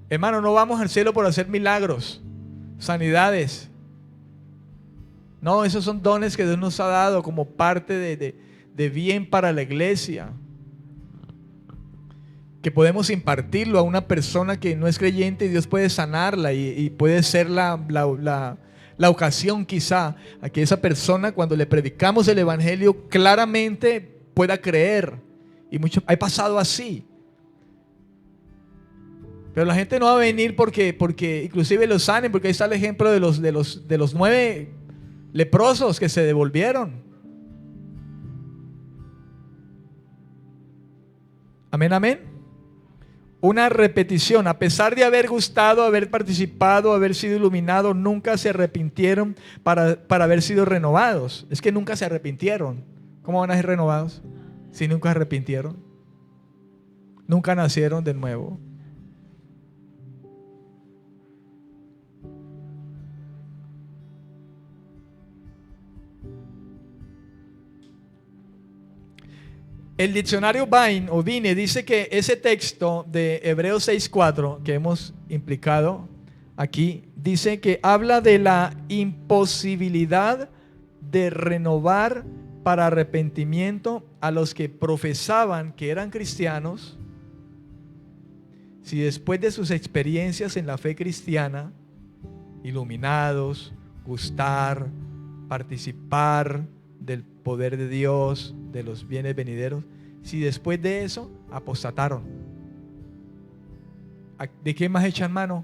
Hermano, no vamos al cielo por hacer milagros, sanidades. No, esos son dones que Dios nos ha dado como parte de bien para la iglesia, que podemos impartirlo a una persona que no es creyente y Dios puede sanarla y puede ser la ocasión quizá a que esa persona, cuando le predicamos el evangelio, claramente pueda creer. Y mucho ha pasado así. Pero la gente no va a venir porque inclusive los sanen, porque ahí está el ejemplo de los 9 leprosos que se devolvieron. Amén, amén. Una repetición, a pesar de haber gustado, haber participado, haber sido iluminado, nunca se arrepintieron para haber sido renovados. Es que nunca se arrepintieron. ¿Cómo van a ser renovados si nunca se arrepintieron? Nunca nacieron de nuevo. El diccionario Vine dice que ese texto de Hebreos 6:4 que hemos implicado aquí, dice que habla de la imposibilidad de renovar para arrepentimiento a los que profesaban que eran cristianos, si después de sus experiencias en la fe cristiana, iluminados, gustar, participar del poder de Dios, de los bienes venideros, si después de eso apostataron, ¿de qué más echan mano?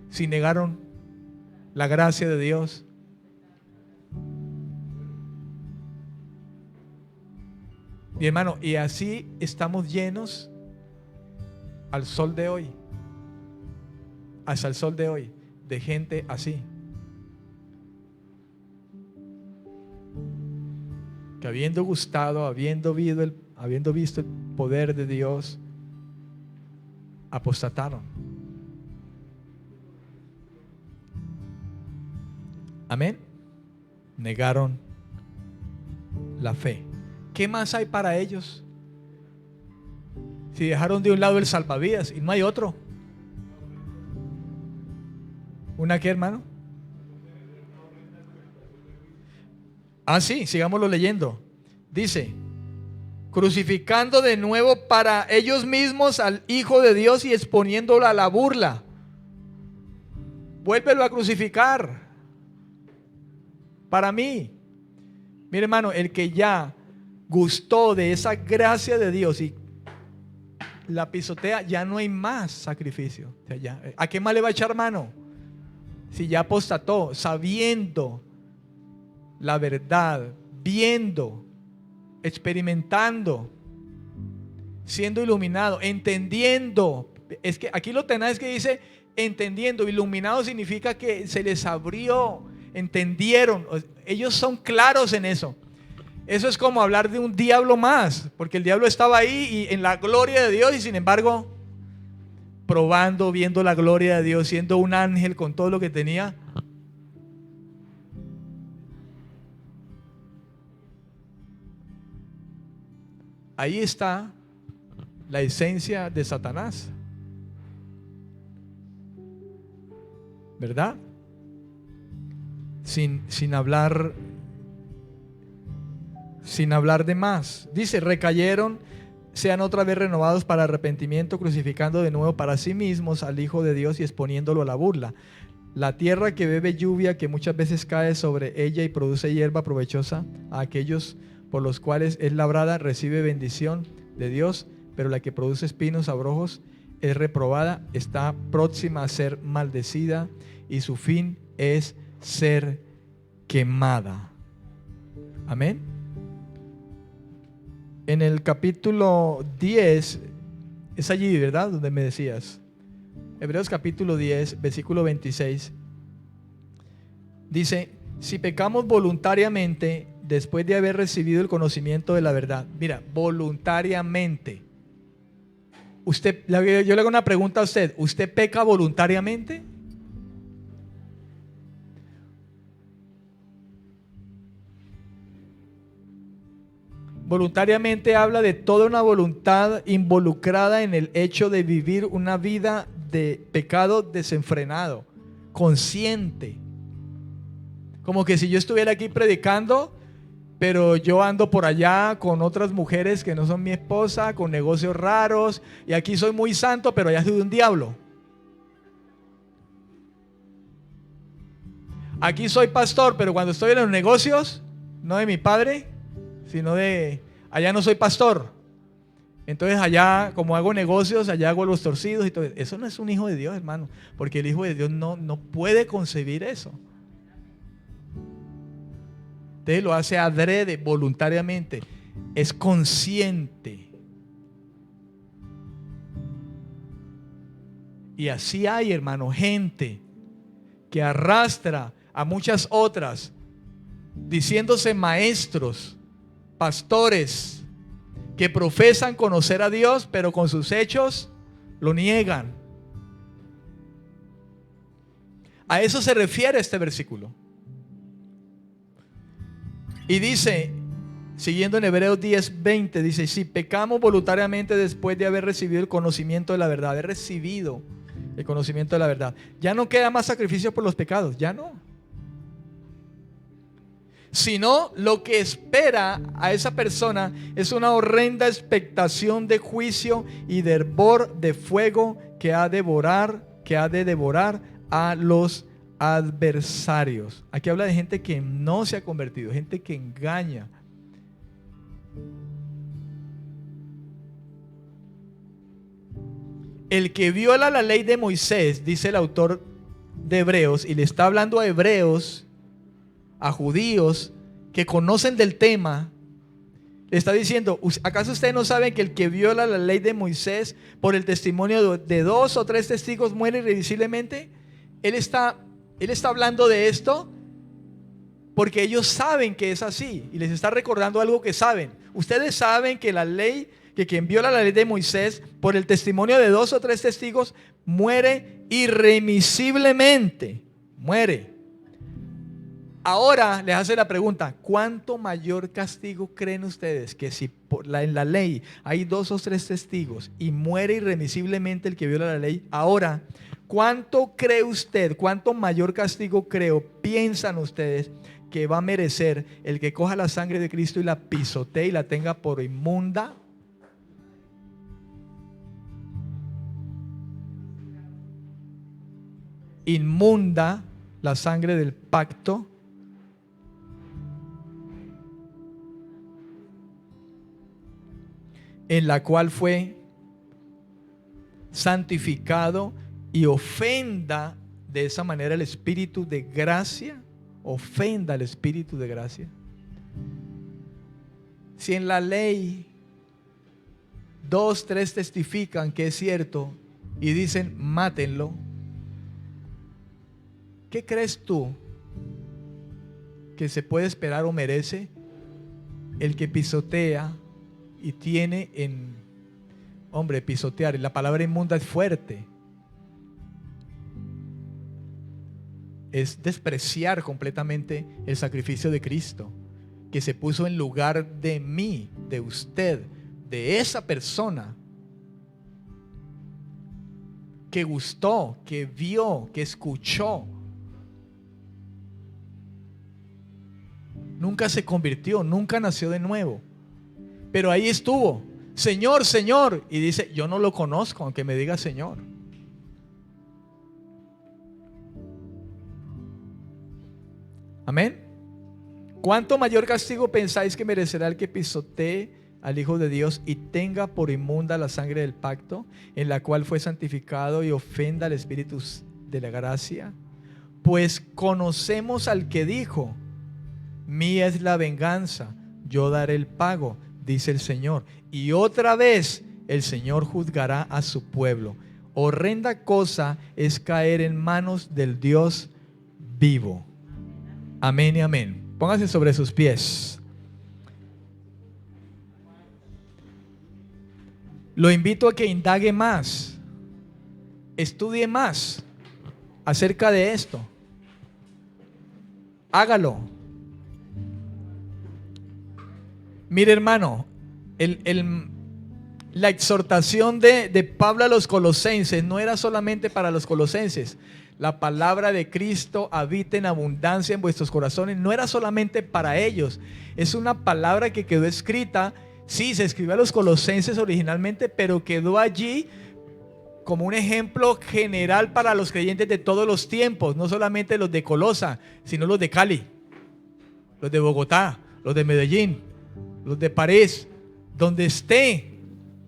Si negaron la gracia de Dios. Mi hermano, y así estamos llenos al sol de hoy, hasta el sol de hoy, de gente así, que habiendo gustado, habiendo visto el poder de Dios, apostataron. Amén. Negaron la fe. ¿Qué más hay para ellos? Si dejaron de un lado el salvavidas y no hay otro. ¿Una qué, hermano? Ah, sí, sigámoslo leyendo. Dice, crucificando de nuevo para ellos mismos al Hijo de Dios y exponiéndolo a la burla. Vuélvelo a crucificar. Para mí, mire, hermano, el que ya gustó de esa gracia de Dios y la pisotea, ya no hay más sacrificio. O sea, ya, ¿a qué más le va a echar mano? Si ya apostató, sabiendo la verdad, viendo, experimentando, siendo iluminado, entendiendo. Es que aquí lo tenaz es que dice entendiendo. Iluminado significa que se les abrió, entendieron. Ellos son claros en eso. Eso es como hablar de un diablo más, porque el diablo estaba ahí y en la gloria de Dios, y sin embargo probando, viendo la gloria de Dios, siendo un ángel con todo lo que tenía. Ahí está la esencia de Satanás, ¿verdad? Sin hablar de más. Dice, recayeron sean otra vez renovados para arrepentimiento, crucificando de nuevo para sí mismos al Hijo de Dios y exponiéndolo a la burla. La tierra que bebe lluvia, que muchas veces cae sobre ella y produce hierba provechosa a aquellos por los cuales es labrada, recibe bendición de Dios, pero la que produce espinos, abrojos, es reprobada, está próxima a ser maldecida y su fin es ser quemada. Amén. En el capítulo 10, es allí, ¿verdad? Donde me decías. Hebreos capítulo 10, versículo 26. Dice, si pecamos voluntariamente después de haber recibido el conocimiento de la verdad. Mira, voluntariamente. Yo le hago una pregunta a usted. ¿Usted peca voluntariamente? Voluntariamente habla de toda una voluntad involucrada en el hecho de vivir una vida de pecado desenfrenado, consciente. Como que si yo estuviera aquí predicando, pero yo ando por allá con otras mujeres que no son mi esposa, con negocios raros, y aquí soy muy santo, pero allá soy un diablo. Aquí soy pastor, pero cuando estoy en los negocios, no de mi padre, sino de allá no soy pastor. Entonces allá, como hago negocios, allá hago los torcidos y todo. Eso no es un hijo de Dios, hermano, porque el hijo de Dios no puede concebir eso. Usted lo hace adrede, voluntariamente, es consciente. Y así hay, hermano, gente que arrastra a muchas otras, diciéndose maestros, pastores, que profesan conocer a Dios, pero con sus hechos lo niegan. A eso se refiere este versículo. Y dice, siguiendo en Hebreos 10:20, dice, si pecamos voluntariamente después de haber recibido el conocimiento de la verdad, haber recibido el conocimiento de la verdad, ya no queda más sacrificio por los pecados, ya no. Sino lo que espera a esa persona es una horrenda expectación de juicio y de hervor de fuego que ha de devorar a los adversarios. Aquí habla de gente que no se ha convertido, gente que engaña. El que viola la ley de Moisés, dice el autor de Hebreos, y le está hablando a hebreos, a judíos que conocen del tema, le está diciendo, ¿acaso ustedes no saben que el que viola la ley de Moisés por el testimonio de 2 o 3 testigos muere irrevisiblemente? Él está hablando de esto porque ellos saben que es así y les está recordando algo que saben. Ustedes saben que la ley, que quien viola la ley de Moisés por el testimonio de 2 o 3 testigos muere irremisiblemente, muere. Ahora les hace la pregunta, ¿cuánto mayor castigo creen ustedes que si en la ley hay 2 o 3 testigos y muere irremisiblemente el que viola la ley? Ahora, ¿cuánto cree usted, cuánto mayor castigo piensan ustedes que va a merecer el que coja la sangre de Cristo y la pisotee y la tenga por inmunda? Inmunda, la sangre del pacto. En la cual fue santificado y ofenda de esa manera el Espíritu de gracia, ofenda al Espíritu de gracia. Si en la ley 2, 3 testifican que es cierto y dicen mátenlo, ¿qué crees tú que se puede esperar o merece el que pisotea y tiene pisotear? La palabra inmunda es fuerte. Es despreciar completamente el sacrificio de Cristo, que se puso en lugar de mí, de usted, de esa persona que gustó, que vio, que escuchó. Nunca se convirtió, nunca nació de nuevo. Pero ahí estuvo, Señor, Señor. Y dice, yo no lo conozco, aunque me diga Señor. Amén. ¿Cuánto mayor castigo pensáis que merecerá el que pisotee al Hijo de Dios y tenga por inmunda la sangre del pacto, en la cual fue santificado, y ofenda al Espíritu de la gracia? Pues conocemos al que dijo: mía es la venganza, yo daré el pago, dice el Señor. Y otra vez el Señor juzgará a su pueblo. Horrenda cosa es caer en manos del Dios vivo. Amén y amén. Póngase sobre sus pies. Lo invito a que indague más, estudie más acerca de esto. Hágalo. Mire, hermano, la exhortación de Pablo a los colosenses no era solamente para los colosenses. La palabra de Cristo habita en abundancia en vuestros corazones. No era solamente para ellos. Es una palabra que quedó escrita. Sí, se escribió a los colosenses originalmente, pero quedó allí como un ejemplo general para los creyentes de todos los tiempos. No solamente los de Colosa, sino los de Cali, los de Bogotá, los de Medellín, los de París, donde esté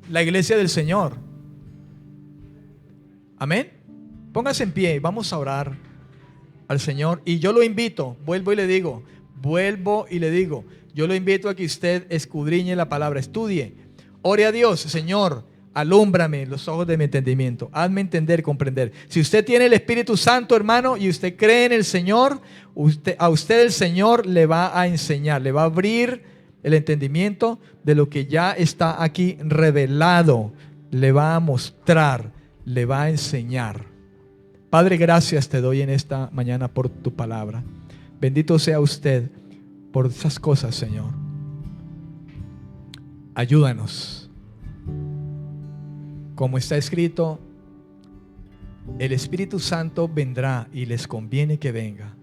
la iglesia del Señor. Amén. Póngase en pie y vamos a orar al Señor. Y yo lo invito, vuelvo y le digo, yo lo invito a que usted escudriñe la palabra, estudie, ore a Dios. Señor, alúmbrame los ojos de mi entendimiento, hazme entender, comprender. Si usted tiene el Espíritu Santo, hermano, y usted cree en el Señor, a usted el Señor le va a enseñar, le va a abrir el entendimiento de lo que ya está aquí revelado, le va a mostrar, le va a enseñar. Padre, gracias te doy en esta mañana por tu palabra. Bendito sea usted por esas cosas, Señor. Ayúdanos. Como está escrito, el Espíritu Santo vendrá y les conviene que venga.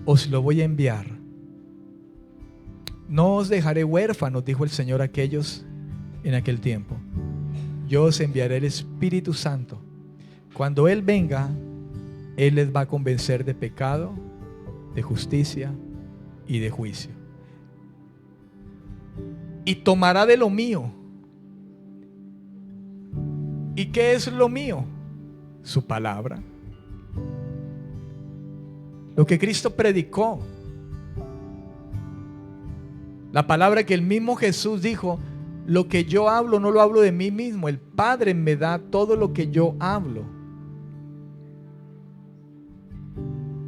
Os lo voy a enviar. No os dejaré huérfanos, dijo el Señor a aquellos en aquel tiempo. Yo os enviaré el Espíritu Santo. Cuando Él venga, Él les va a convencer de pecado, de justicia y de juicio. Y tomará de lo mío. ¿Y qué es lo mío? Su palabra. Lo que Cristo predicó. La palabra que el mismo Jesús dijo: lo que yo hablo no lo hablo de mí mismo, el Padre me da todo lo que yo hablo.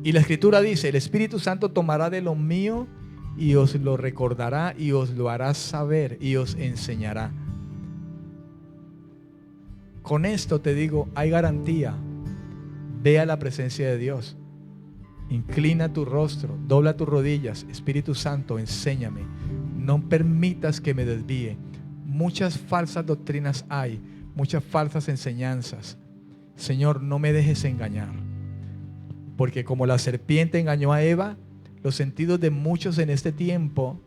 Y la Escritura dice: el Espíritu Santo tomará de lo mío y os lo recordará y os lo hará saber y os enseñará. Con esto te digo, hay garantía. Ve a la presencia de Dios. Inclina tu rostro, dobla tus rodillas. Espíritu Santo, enséñame. No permitas que me desvíe. Muchas falsas doctrinas hay, muchas falsas enseñanzas. Señor, no me dejes engañar. Porque como la serpiente engañó a Eva, los sentidos de muchos en este tiempo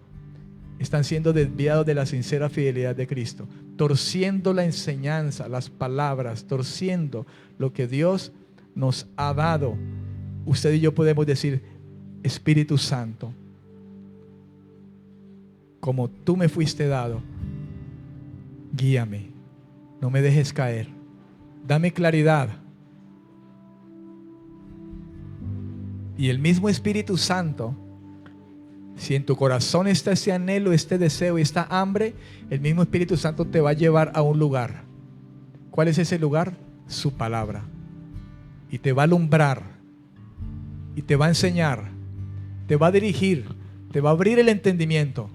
están siendo desviados de la sincera fidelidad de Cristo, torciendo la enseñanza, las palabras, torciendo lo que Dios nos ha dado. Usted y yo podemos decir: Espíritu Santo, como tú me fuiste dado, guíame, no me dejes caer, dame claridad. Y el mismo Espíritu Santo, si en tu corazón está ese anhelo, este deseo y esta hambre, el mismo Espíritu Santo te va a llevar a un lugar. ¿Cuál es ese lugar? Su palabra. Y te va a alumbrar, y te va a enseñar, te va a dirigir, te va a abrir el entendimiento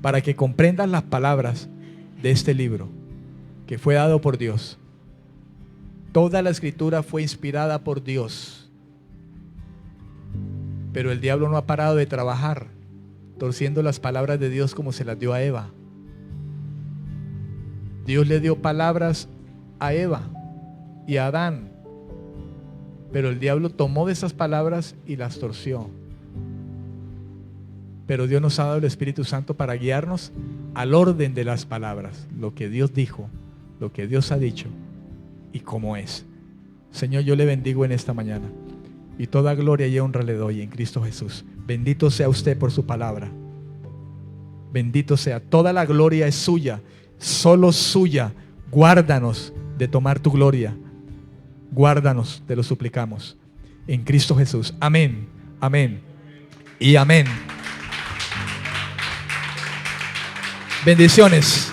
para que comprendas las palabras de este libro que fue dado por Dios. Toda la Escritura fue inspirada por Dios. Pero el diablo no ha parado de trabajar, torciendo las palabras de Dios como se las dio a Eva. Dios le dio palabras a Eva y a Adán, pero el diablo tomó de esas palabras y las torció. pero Dios nos ha dado el Espíritu Santo para guiarnos al orden de las palabras, lo que Dios dijo, lo que Dios ha dicho y cómo es. Señor, yo le bendigo en esta mañana y toda gloria y honra le doy en Cristo Jesús. Bendito sea usted por su palabra. Bendito sea. Toda la gloria es suya, solo suya. Guárdanos de tomar tu gloria. Guárdanos, te lo suplicamos. En Cristo Jesús. Amén, amén y amén. Bendiciones.